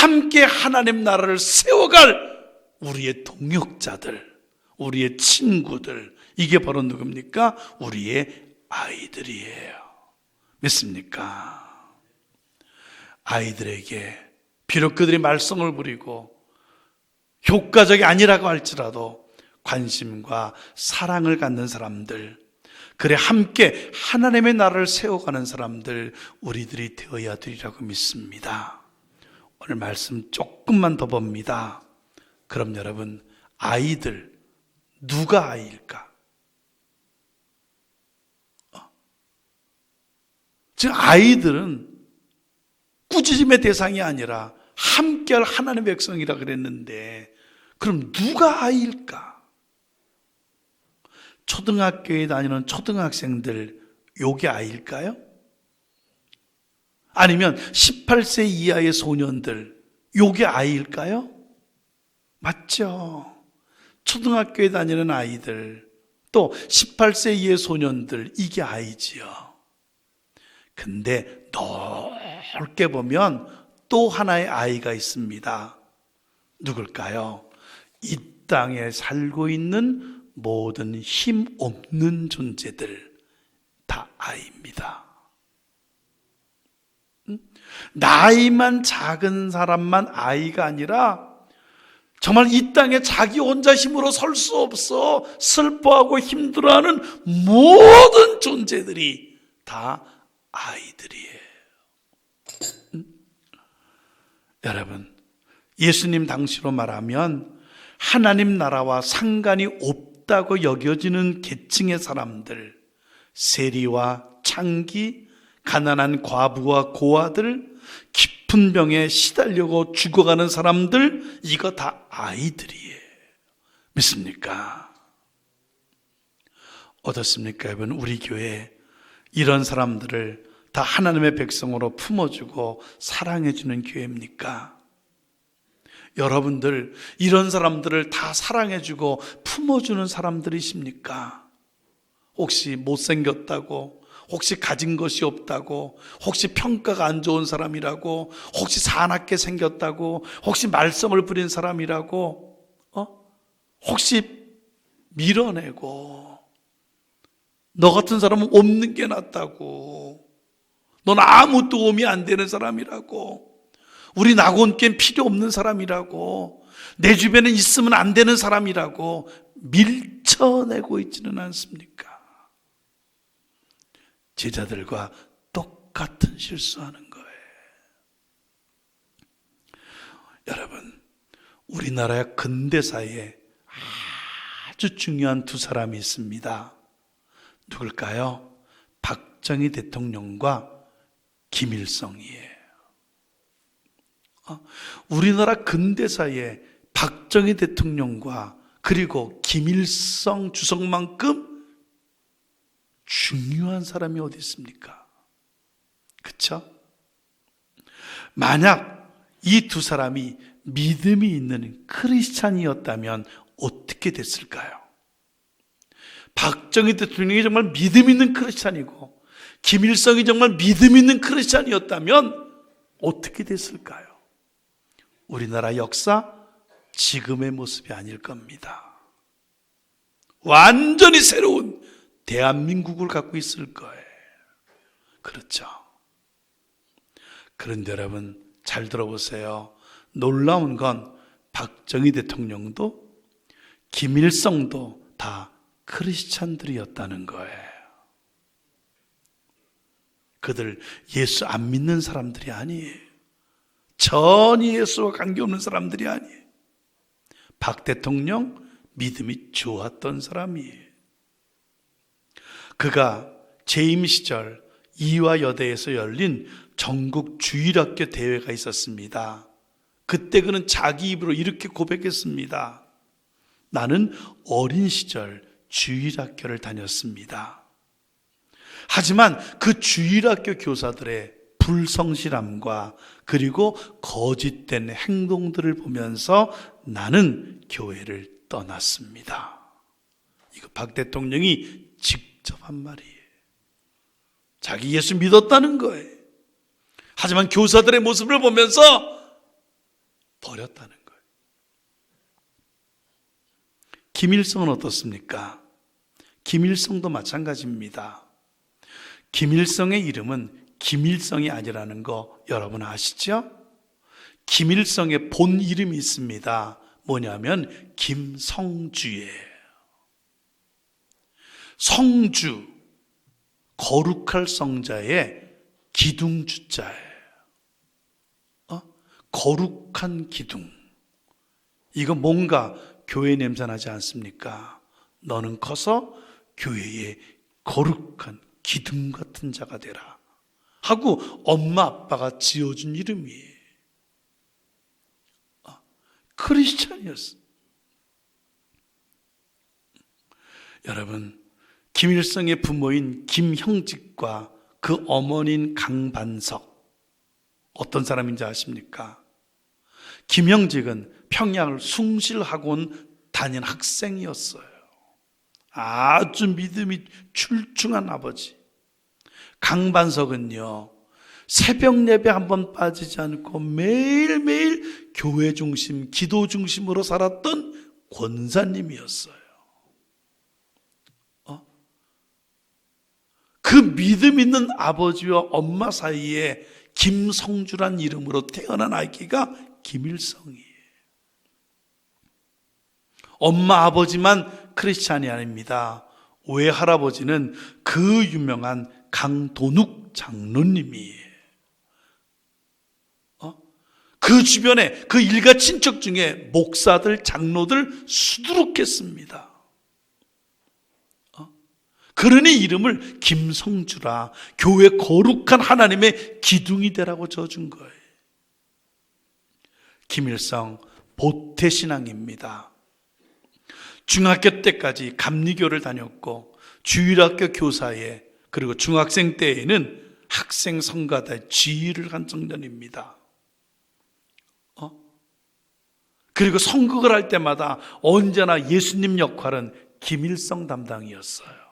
함께 하나님 나라를 세워갈 우리의 동역자들, 우리의 친구들, 이게 바로 누굽니까? 우리의 아이들이에요. 믿습니까? 아이들에게 비록 그들이 말썽을 부리고 효과적이 아니라고 할지라도 관심과 사랑을 갖는 사람들, 그래 함께 하나님의 나라를 세워가는 사람들, 우리들이 되어야 되리라고 믿습니다. 오늘 말씀 조금만 더 봅니다. 그럼 여러분, 아이들, 누가 아이일까? 지금 아이들은 꾸짖음의 대상이 아니라 함께할 하나님의 백성이라 그랬는데, 그럼 누가 아이일까? 초등학교에 다니는 초등학생들, 요게 아이일까요? 아니면 18세 이하의 소년들, 요게 아이일까요? 맞죠? 초등학교에 다니는 아이들, 또 18세 이하의 소년들, 이게 아이지요. 근데 넓게 보면 또 하나의 아이가 있습니다. 누굴까요? 이 땅에 살고 있는 모든 힘 없는 존재들, 다 아이입니다. 나이만 작은 사람만 아이가 아니라 정말 이 땅에 자기 혼자 힘으로 설 수 없어 슬퍼하고 힘들어하는 모든 존재들이 다 아이들이에요. 여러분, 예수님 당시로 말하면 하나님 나라와 상관이 없다고 여겨지는 계층의 사람들, 세리와 창기, 가난한 과부와 고아들, 깊은 병에 시달려고 죽어가는 사람들, 이거 다 아이들이에요. 믿습니까? 어떻습니까, 여러분? 우리 교회 이런 사람들을 다 하나님의 백성으로 품어주고 사랑해주는 교회입니까? 여러분들 이런 사람들을 다 사랑해주고 품어주는 사람들이십니까? 혹시 못생겼다고, 혹시 가진 것이 없다고, 혹시 평가가 안 좋은 사람이라고, 혹시 사납게 생겼다고, 혹시 말썽을 부린 사람이라고, 혹시 밀어내고, 너 같은 사람은 없는 게 낫다고, 넌 아무 도움이 안 되는 사람이라고, 우리 낙원께 필요 없는 사람이라고, 내 주변에 있으면 안 되는 사람이라고 밀쳐내고 있지는 않습니까? 제자들과 똑같은 실수하는 거예요. 여러분, 우리나라의 근대사에 아주 중요한 두 사람이 있습니다. 누굴까요? 박정희 대통령과 김일성이에요. 우리나라 근대사에 박정희 대통령과 그리고 김일성 주석만큼 중요한 사람이 어디 있습니까? 그렇죠? 만약 이 두 사람이 믿음이 있는 크리스찬이었다면 어떻게 됐을까요? 박정희 대통령이 정말 믿음 있는 크리스찬이고 김일성이 정말 믿음 있는 크리스찬이었다면 어떻게 됐을까요? 우리나라 역사 지금의 모습이 아닐 겁니다. 완전히 새로운 대한민국을 갖고 있을 거예요. 그렇죠? 그런데 여러분 잘 들어보세요. 놀라운 건 박정희 대통령도 김일성도 다 크리스찬들이었다는 거예요. 그들 예수 안 믿는 사람들이 아니에요. 전혀 예수와 관계없는 사람들이 아니에요. 박 대통령 믿음이 좋았던 사람이에요. 그가 재임 시절 이화여대에서 열린 전국 주일학교 대회가 있었습니다. 그때 그는 자기 입으로 이렇게 고백했습니다. 나는 어린 시절 주일학교를 다녔습니다. 하지만 그 주일학교 교사들의 불성실함과 그리고 거짓된 행동들을 보면서 나는 교회를 떠났습니다. 이거 박 대통령이 직접 한 말이에요. 자기 예수 믿었다는 거예요. 하지만 교사들의 모습을 보면서 버렸다는 거예요. 김일성은 어떻습니까? 김일성도 마찬가지입니다. 김일성의 이름은 김일성이 아니라는 거 여러분 아시죠? 김일성의 본 이름이 있습니다. 뭐냐면 김성주예요. 성주, 거룩할 성자의 기둥주자예요. 거룩한 기둥. 이거 뭔가 교회 냄새 나지 않습니까? 너는 커서 교회의 거룩한 기둥 같은 자가 되라 하고 엄마 아빠가 지어준 이름이에요. 크리스찬이었어. 여러분, 김일성의 부모인 김형직과 그 어머니인 강반석, 어떤 사람인지 아십니까? 김형직은 평양을 숭실학원 다닌 학생이었어요. 아주 믿음이 출중한 아버지. 강반석은요, 새벽 예배 한번 빠지지 않고 매일매일 교회 중심, 기도 중심으로 살았던 권사님이었어요. 그 믿음 있는 아버지와 엄마 사이에 김성주란 이름으로 태어난 아기가 김일성이에요. 엄마 아버지만 크리스찬이 아닙니다. 외할아버지는 그 유명한 강도눅 장로님이에요. 그 주변에 그 일가 친척 중에 목사들, 장로들 수두룩했습니다. 그러니 이름을 김성주라, 교회 거룩한 하나님의 기둥이 되라고 져준 거예요. 김일성 보태신앙입니다. 중학교 때까지 감리교를 다녔고 주일학교 교사에, 그리고 중학생 때에는 학생 성가대 지휘를 한 청년입니다. 그리고 선곡을 할 때마다 언제나 예수님 역할은 김일성 담당이었어요.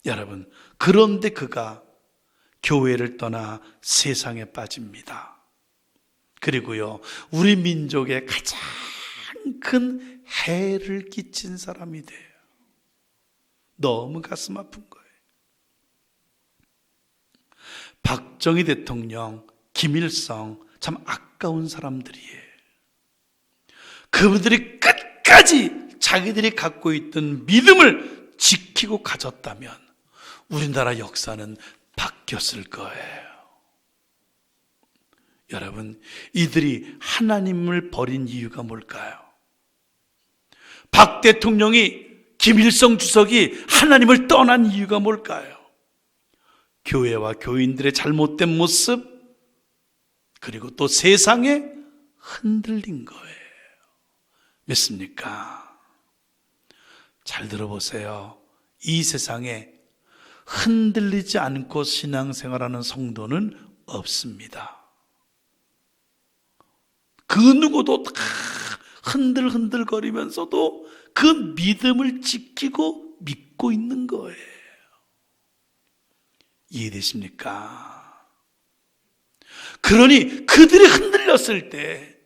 여러분, 그런데 그가 교회를 떠나 세상에 빠집니다. 그리고요, 우리 민족에 가장 큰 해를 끼친 사람이 돼요. 너무 가슴 아픈 거예요. 박정희 대통령, 김일성, 참 아까운 사람들이에요. 그분들이 끝까지 자기들이 갖고 있던 믿음을 지키고 가졌다면 우리나라 역사는 바뀌었을 거예요. 여러분, 이들이 하나님을 버린 이유가 뭘까요? 박 대통령이, 김일성 주석이 하나님을 떠난 이유가 뭘까요? 교회와 교인들의 잘못된 모습, 그리고 또 세상에 흔들린 거예요. 믿습니까? 잘 들어보세요. 이 세상에 흔들리지 않고 신앙생활하는 성도는 없습니다. 그 누구도 다 흔들흔들거리면서도 그 믿음을 지키고 믿고 있는 거예요. 이해되십니까? 그러니 그들이 흔들렸을 때,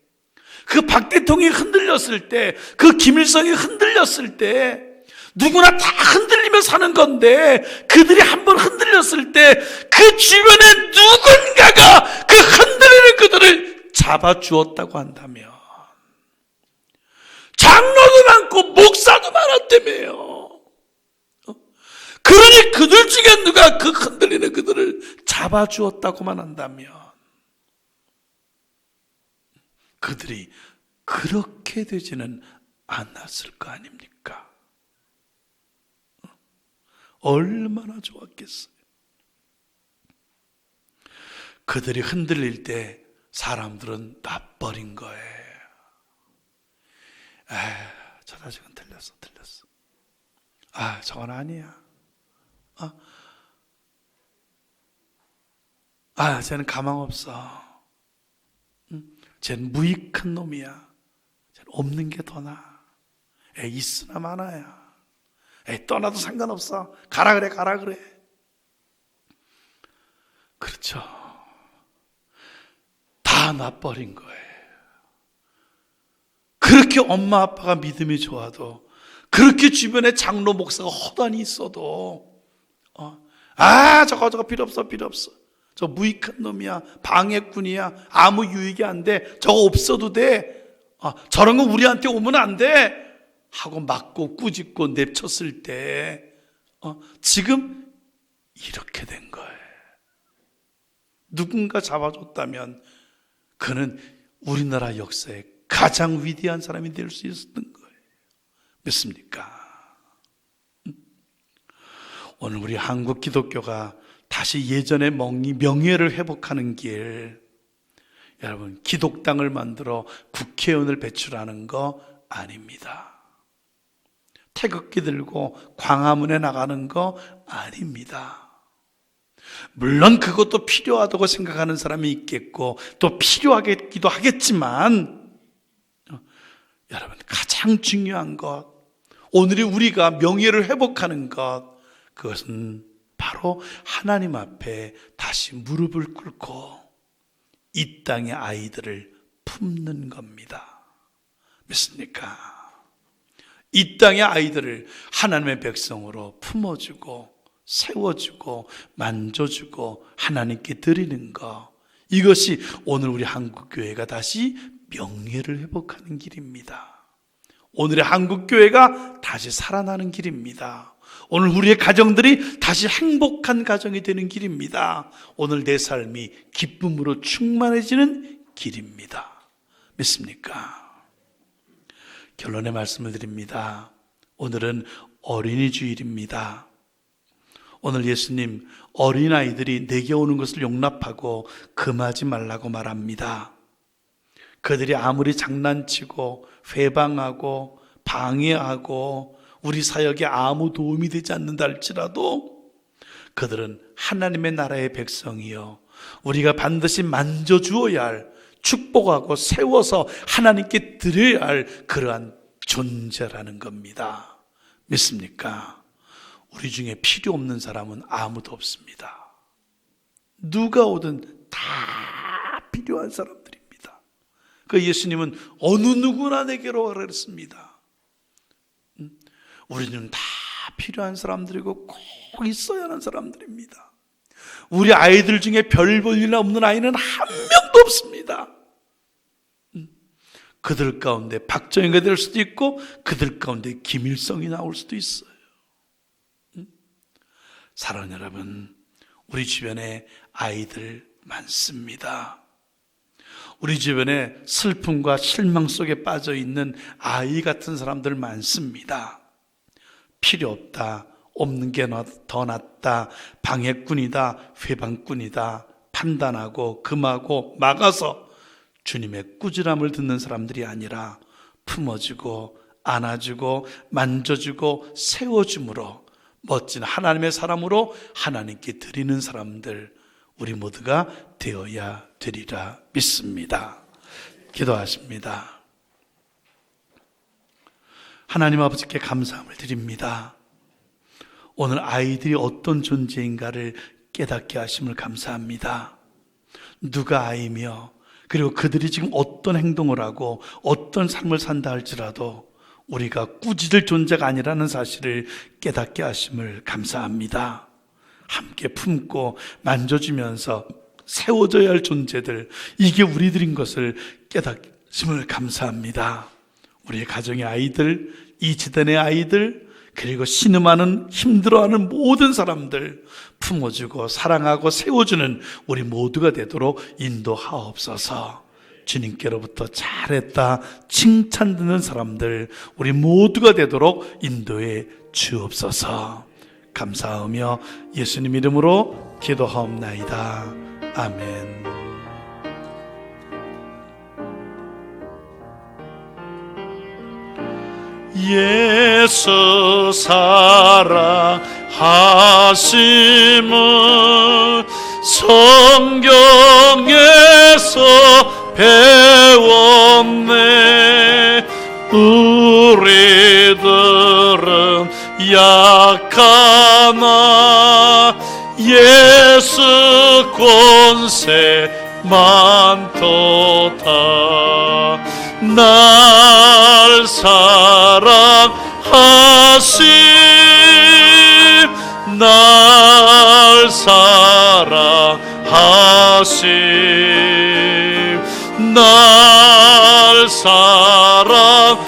그 박 대통령이 흔들렸을 때, 그 김일성이 흔들렸을 때, 누구나 다 흔들리며 사는 건데, 그들이 한번 흔들렸을 때 그 주변에 누군가가 그 흔들리는 그들을 잡아주었다고 한다면, 장로도 많고 목사도 많았다며요. 그러니 그들 중에 누가 그 흔들리는 그들을 잡아주었다고만 한다면, 그들이 그렇게 되지는 않았을 거 아닙니까? 얼마나 좋았겠어요. 그들이 흔들릴 때 사람들은 놔버린 거예요. 저 자식은 틀렸어. 저건 아니야. 쟤는 가망 없어. 쟤는 무익한 놈이야. 쟤는 없는 게 더 나아. 있으나 마나야. 떠나도 상관없어. 가라 그래. 그렇죠. 다 놔버린 거예요. 그렇게 엄마 아빠가 믿음이 좋아도, 그렇게 주변에 장로 목사가 허다니 있어도, 저거 필요 없어. 저 무익한 놈이야. 방해꾼이야. 아무 유익이 안 돼. 저거 없어도 돼. 저런 거 우리한테 오면 안 돼. 하고 막고 꾸짖고 내쳤을 때, 지금 이렇게 된 거예요. 누군가 잡아줬다면 그는 우리나라 역사에 가장 위대한 사람이 될 수 있었던 거예요. 믿습니까? 오늘 우리 한국 기독교가 다시 예전의 명예를 회복하는 길, 여러분, 기독당을 만들어 국회의원을 배출하는 거 아닙니다. 태극기 들고 광화문에 나가는 거 아닙니다. 물론 그것도 필요하다고 생각하는 사람이 있겠고 또 필요하기도 하겠지만, 여러분, 가장 중요한 것, 오늘이 우리가 명예를 회복하는 것, 그것은 바로 하나님 앞에 다시 무릎을 꿇고 이 땅의 아이들을 품는 겁니다. 믿습니까? 이 땅의 아이들을 하나님의 백성으로 품어주고 세워주고 만져주고 하나님께 드리는 것, 이것이 오늘 우리 한국교회가 다시 명예를 회복하는 길입니다. 오늘의 한국교회가 다시 살아나는 길입니다. 오늘 우리의 가정들이 다시 행복한 가정이 되는 길입니다. 오늘 내 삶이 기쁨으로 충만해지는 길입니다. 믿습니까? 결론의 말씀을 드립니다. 오늘은 어린이 주일입니다. 오늘 예수님, 어린아이들이 내게 오는 것을 용납하고 금하지 말라고 말합니다. 그들이 아무리 장난치고 회방하고 방해하고 우리 사역에 아무 도움이 되지 않는다 할지라도 그들은 하나님의 나라의 백성이요, 우리가 반드시 만져주어야 할, 축복하고 세워서 하나님께 드려야 할 그러한 존재라는 겁니다. 믿습니까? 우리 중에 필요 없는 사람은 아무도 없습니다. 누가 오든 다 필요한 사람들입니다. 그 예수님은 어느 누구나 내게로 오라 그랬습니다. 우리는 다 필요한 사람들이고 꼭 있어야 하는 사람들입니다. 우리 아이들 중에 별 볼 일 없는 아이는 한 명도 없습니다. 그들 가운데 박정희가 될 수도 있고 그들 가운데 김일성이 나올 수도 있어요. 사랑하는 여러분, 우리 주변에 아이들 많습니다. 우리 주변에 슬픔과 실망 속에 빠져 있는 아이 같은 사람들 많습니다. 필요 없다, 없는 게 더 낫다, 방해꾼이다, 회방꾼이다 판단하고 금하고 막아서 주님의 꾸지람을 듣는 사람들이 아니라 품어주고 안아주고 만져주고 세워줌으로 멋진 하나님의 사람으로 하나님께 드리는 사람들, 우리 모두가 되어야 되리라 믿습니다. 기도하십니다. 하나님 아버지께 감사함을 드립니다. 오늘 아이들이 어떤 존재인가를 깨닫게 하심을 감사합니다. 누가 아이며, 그리고 그들이 지금 어떤 행동을 하고 어떤 삶을 산다 할지라도 우리가 꾸짖을 존재가 아니라는 사실을 깨닫게 하심을 감사합니다. 함께 품고 만져주면서 세워져야 할 존재들, 이게 우리들인 것을 깨닫심을 감사합니다. 우리의 가정의 아이들, 이 지단의 아이들, 그리고 신음하는 힘들어하는 모든 사람들 품어주고 사랑하고 세워주는 우리 모두가 되도록 인도하옵소서. 주님께로부터 잘했다 칭찬 듣는 사람들 우리 모두가 되도록 인도해 주옵소서. 감사하며 예수님 이름으로 기도하옵나이다. 아멘.
예수 사랑하심을 성경에서 배웠네. 우리들은 약하나 예수 권세 많도다. 날 사랑하심, 날 사랑하심, 날 사랑하심,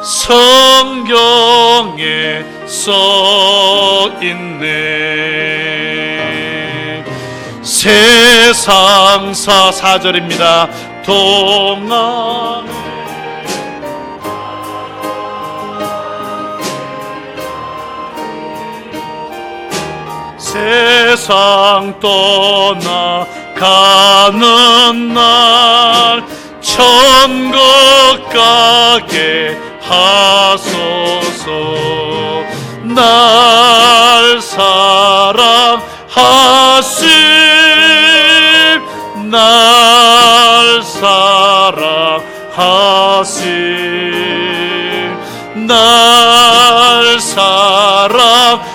성경에 써있네. 세상사 4절입니다. 동안에 세상 떠나가는 날 천국 가게 하소서. 날 사랑하심, 날 사랑하심, 날 사랑하심,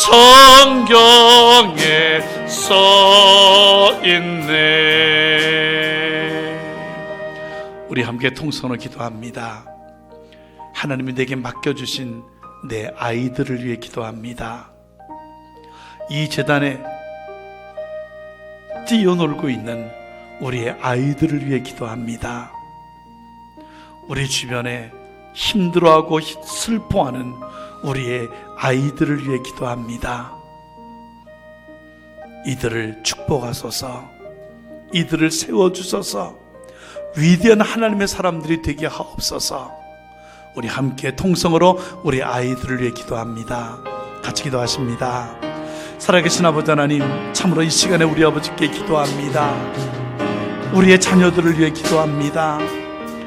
성경에 써있네.
우리 함께 통성으로 기도합니다. 하나님이 내게 맡겨주신 내 아이들을 위해 기도합니다. 이 재단에 뛰어놀고 있는 우리의 아이들을 위해 기도합니다. 우리 주변에 힘들어하고 슬퍼하는 우리의 아이들을 위해 기도합니다. 이들을 축복하소서, 이들을 세워주소서, 위대한 하나님의 사람들이 되게 하옵소서. 우리 함께 통성으로 우리 아이들을 위해 기도합니다. 같이 기도하십니다. 살아계신 아버지 하나님, 참으로 이 시간에 우리 아버지께 기도합니다. 우리의 자녀들을 위해 기도합니다.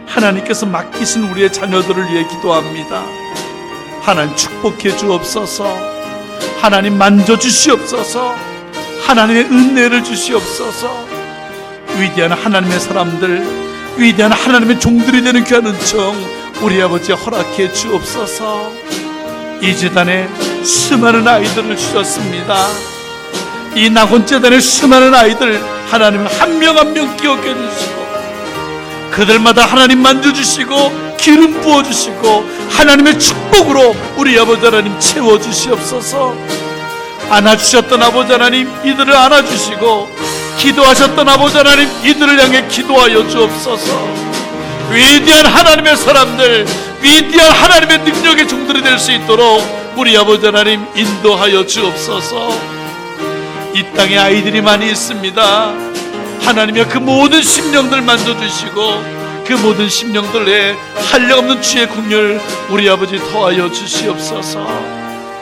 하나님께서 맡기신 우리의 자녀들을 위해 기도합니다. 하나님 축복해 주옵소서. 하나님 만져주시옵소서. 하나님의 은혜를 주시옵소서. 위대한 하나님의 사람들, 위대한 하나님의 종들이 되는 귀한 은총 우리 아버지 허락해 주옵소서. 이 재단에 수많은 아이들을 주셨습니다. 이 낙원재단에 수많은 아이들 하나님 한 명 한 명 기억해 주시고 그들마다 하나님 만져주시고 기름 부어주시고 하나님의 축복으로 우리 아버지 하나님 채워주시옵소서. 안아주셨던 아버지 하나님 이들을 안아주시고 기도하셨던 아버지 하나님 이들을 향해 기도하여 주옵소서. 위대한 하나님의 사람들,
위대한 하나님의 능력의 종들이 될 수 있도록 우리 아버지 하나님 인도하여 주옵소서. 이 땅에 아이들이 많이 있습니다. 하나님의 그 모든 심령들 만져주시고 그 모든 심령들에 한량없는 주의 긍휼 우리 아버지 더하여 주시옵소서.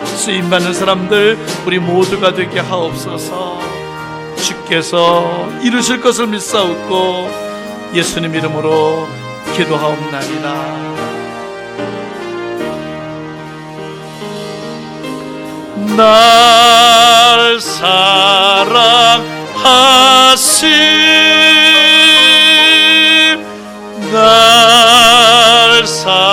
쓰임받는 사람들 우리 모두가 되게 하옵소서. 주께서 이루실 것을 믿사옵고 예수님 이름으로 기도하옵나이다. 날 사랑하심 날 사랑하심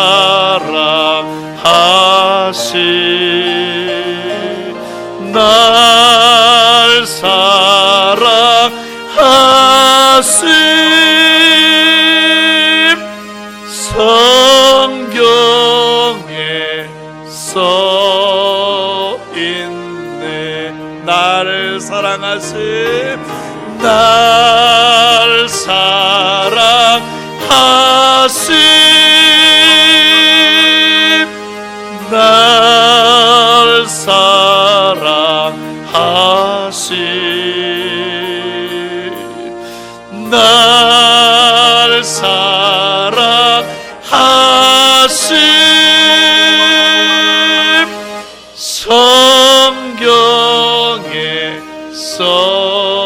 날 사랑하심 성경에 써있네. 나를 사랑하심 날 사랑하심 날 사랑하심 날 사랑하심 성경에 써있네.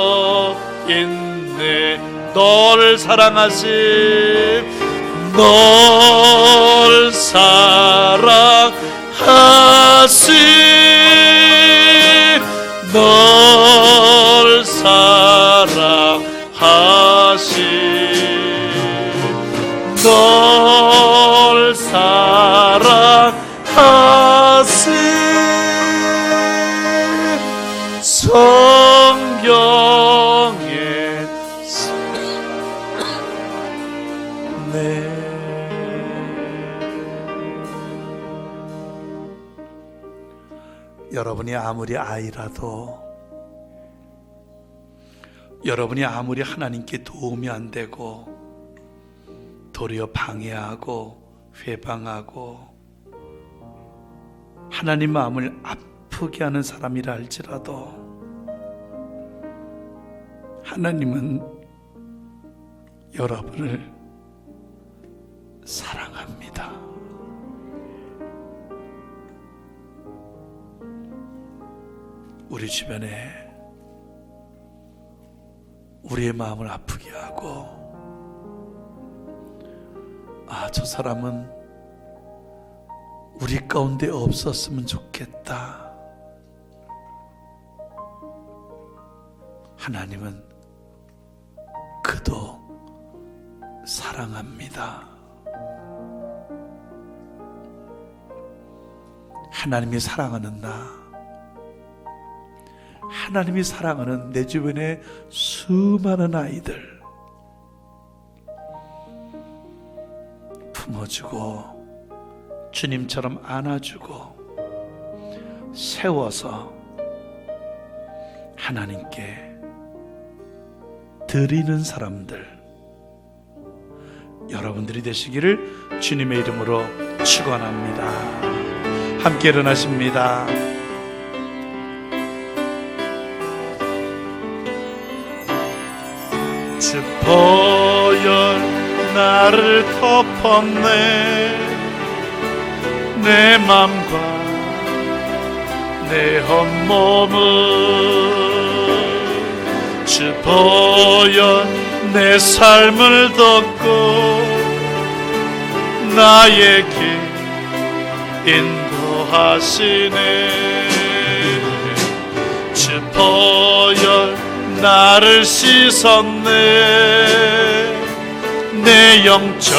너를 사랑하심 널 사랑하심 널 사랑하심 널 사랑하심 성경에 네.
여러분이 아무리 아이라도, 여러분이 아무리 하나님께 도움이 안 되고 도리어 방해하고 회방하고 하나님 마음을 아프게 하는 사람이라 할지라도 하나님은 여러분을 사랑합니다. 우리 주변에 우리의 마음을 아프게 하고, 저 사람은 우리 가운데 없었으면 좋겠다. 하나님은 그도 사랑합니다. 하나님이 사랑하는 나, 하나님이 사랑하는 내 주변의 수많은 아이들 품어주고 주님처럼 안아주고 세워서 하나님께 드리는 사람들 여러분들이 되시기를 주님의 이름으로 축원합니다. 함께 일어나십니다.
주 보혈 나를 덮었네. 내 맘과 내 온몸을 주 보혈 내 삶을 덮고 나의 길 인도하시네. 주 보혈 나를 씻었네. 내 영적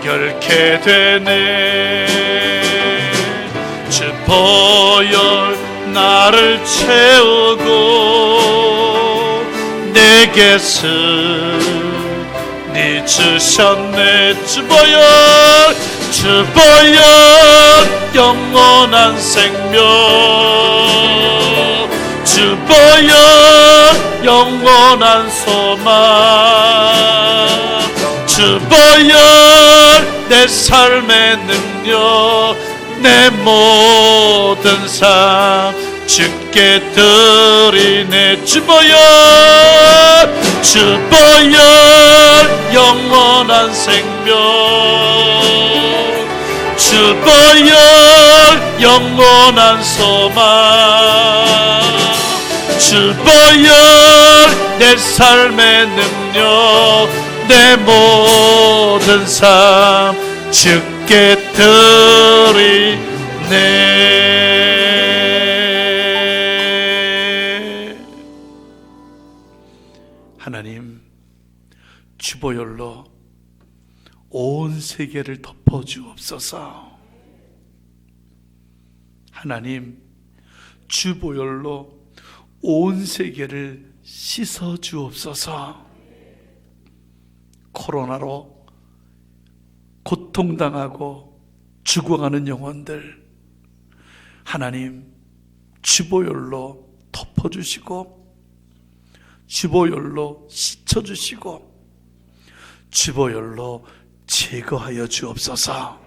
결케 되네. 주 보혈 나를 채우고 내게 승리 주셨네. 주 보혈 영원한 생명. 주 보혈 영원한 소망. 주 보혈 내 삶의 능력, 내 모든 삶 주께 드리네. 주보혈 주보혈 영원한 생명, 주보혈 영원한 소망, 주보혈 내 삶의 능력, 내 모든 삶 주께 드리네. 하나님, 주보혈로 온 세계를 덮어주옵소서. 하나님, 주보혈로 온 세계를 씻어주옵소서. 코로나로 고통당하고 죽어가는 영혼들, 하나님 주보혈로 덮어주시고, 주보혈로 씻어주시고, 주보혈로 제거하여 주옵소서.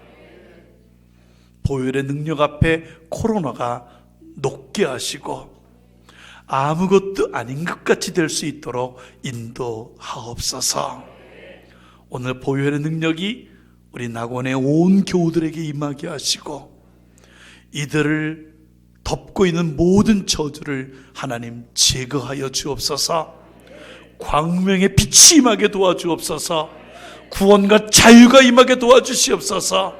보혈의 능력 앞에 코로나가 녹게 하시고 아무것도 아닌 것 같이 될 수 있도록 인도하옵소서. 오늘 보혈의 능력이 우리 낙원의 온 교우들에게 임하게 하시고, 이들을 덮고 있는 모든 저주를 하나님 제거하여 주옵소서. 광명의 빛이 임하게 도와주옵소서. 구원과 자유가 임하게 도와주시옵소서.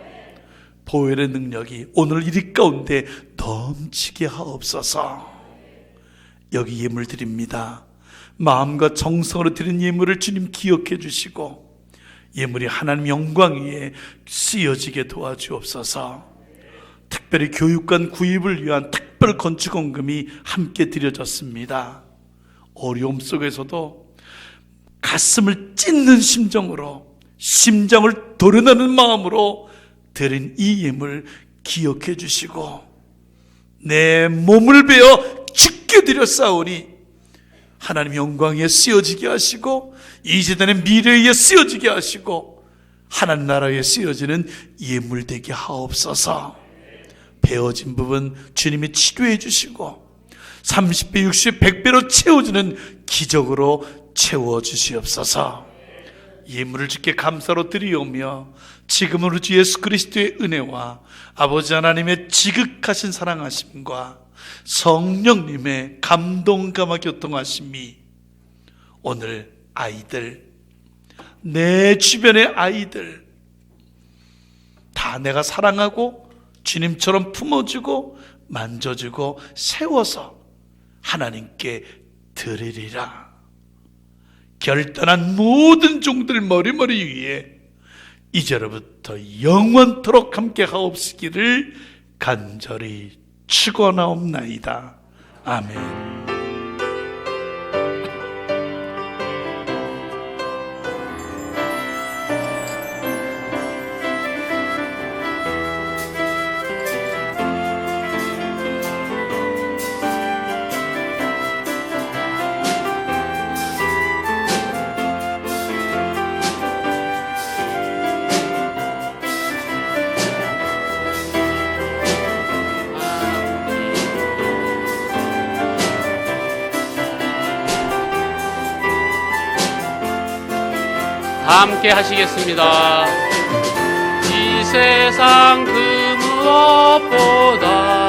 보혈의 능력이 오늘 이 가운데 넘치게 하옵소서. 여기 예물 드립니다. 마음과 정성으로 드린 예물을 주님 기억해 주시고, 예물이 하나님 영광 위에 쓰여지게 도와주옵소서. 특별히 교육관 구입을 위한 특별 건축원금이 함께 드려졌습니다. 어려움 속에서도 가슴을 찢는 심정으로, 심장을 도려내는 마음으로 드린 이 예물 기억해 주시고, 내 몸을 베어 죽게 드렸사오니 하나님 영광에 쓰여지게 하시고, 이 재단의 미래에 쓰여지게 하시고, 하나님 나라에 쓰여지는 예물 되게 하옵소서. 베어진 부분 주님이 치료해 주시고, 30배, 60배, 100배로 채워주는 기적으로 채워주시옵소서. 예물을 주께 감사로 드리오며, 지금은 우리 주 예수 그리스도의 은혜와 아버지 하나님의 지극하신 사랑하심과 성령님의 감동감화 교통하심이 오늘 아이들, 내 주변의 아이들 다 내가 사랑하고 주님처럼 품어주고 만져주고 세워서 하나님께 드리리라. 결단한 모든 종들 머리머리 위에 이제로부터 영원토록 함께 하옵시기를 간절히 축원하옵나이다. 아멘.
함께 하시겠습니다. 이 세상 그 무엇보다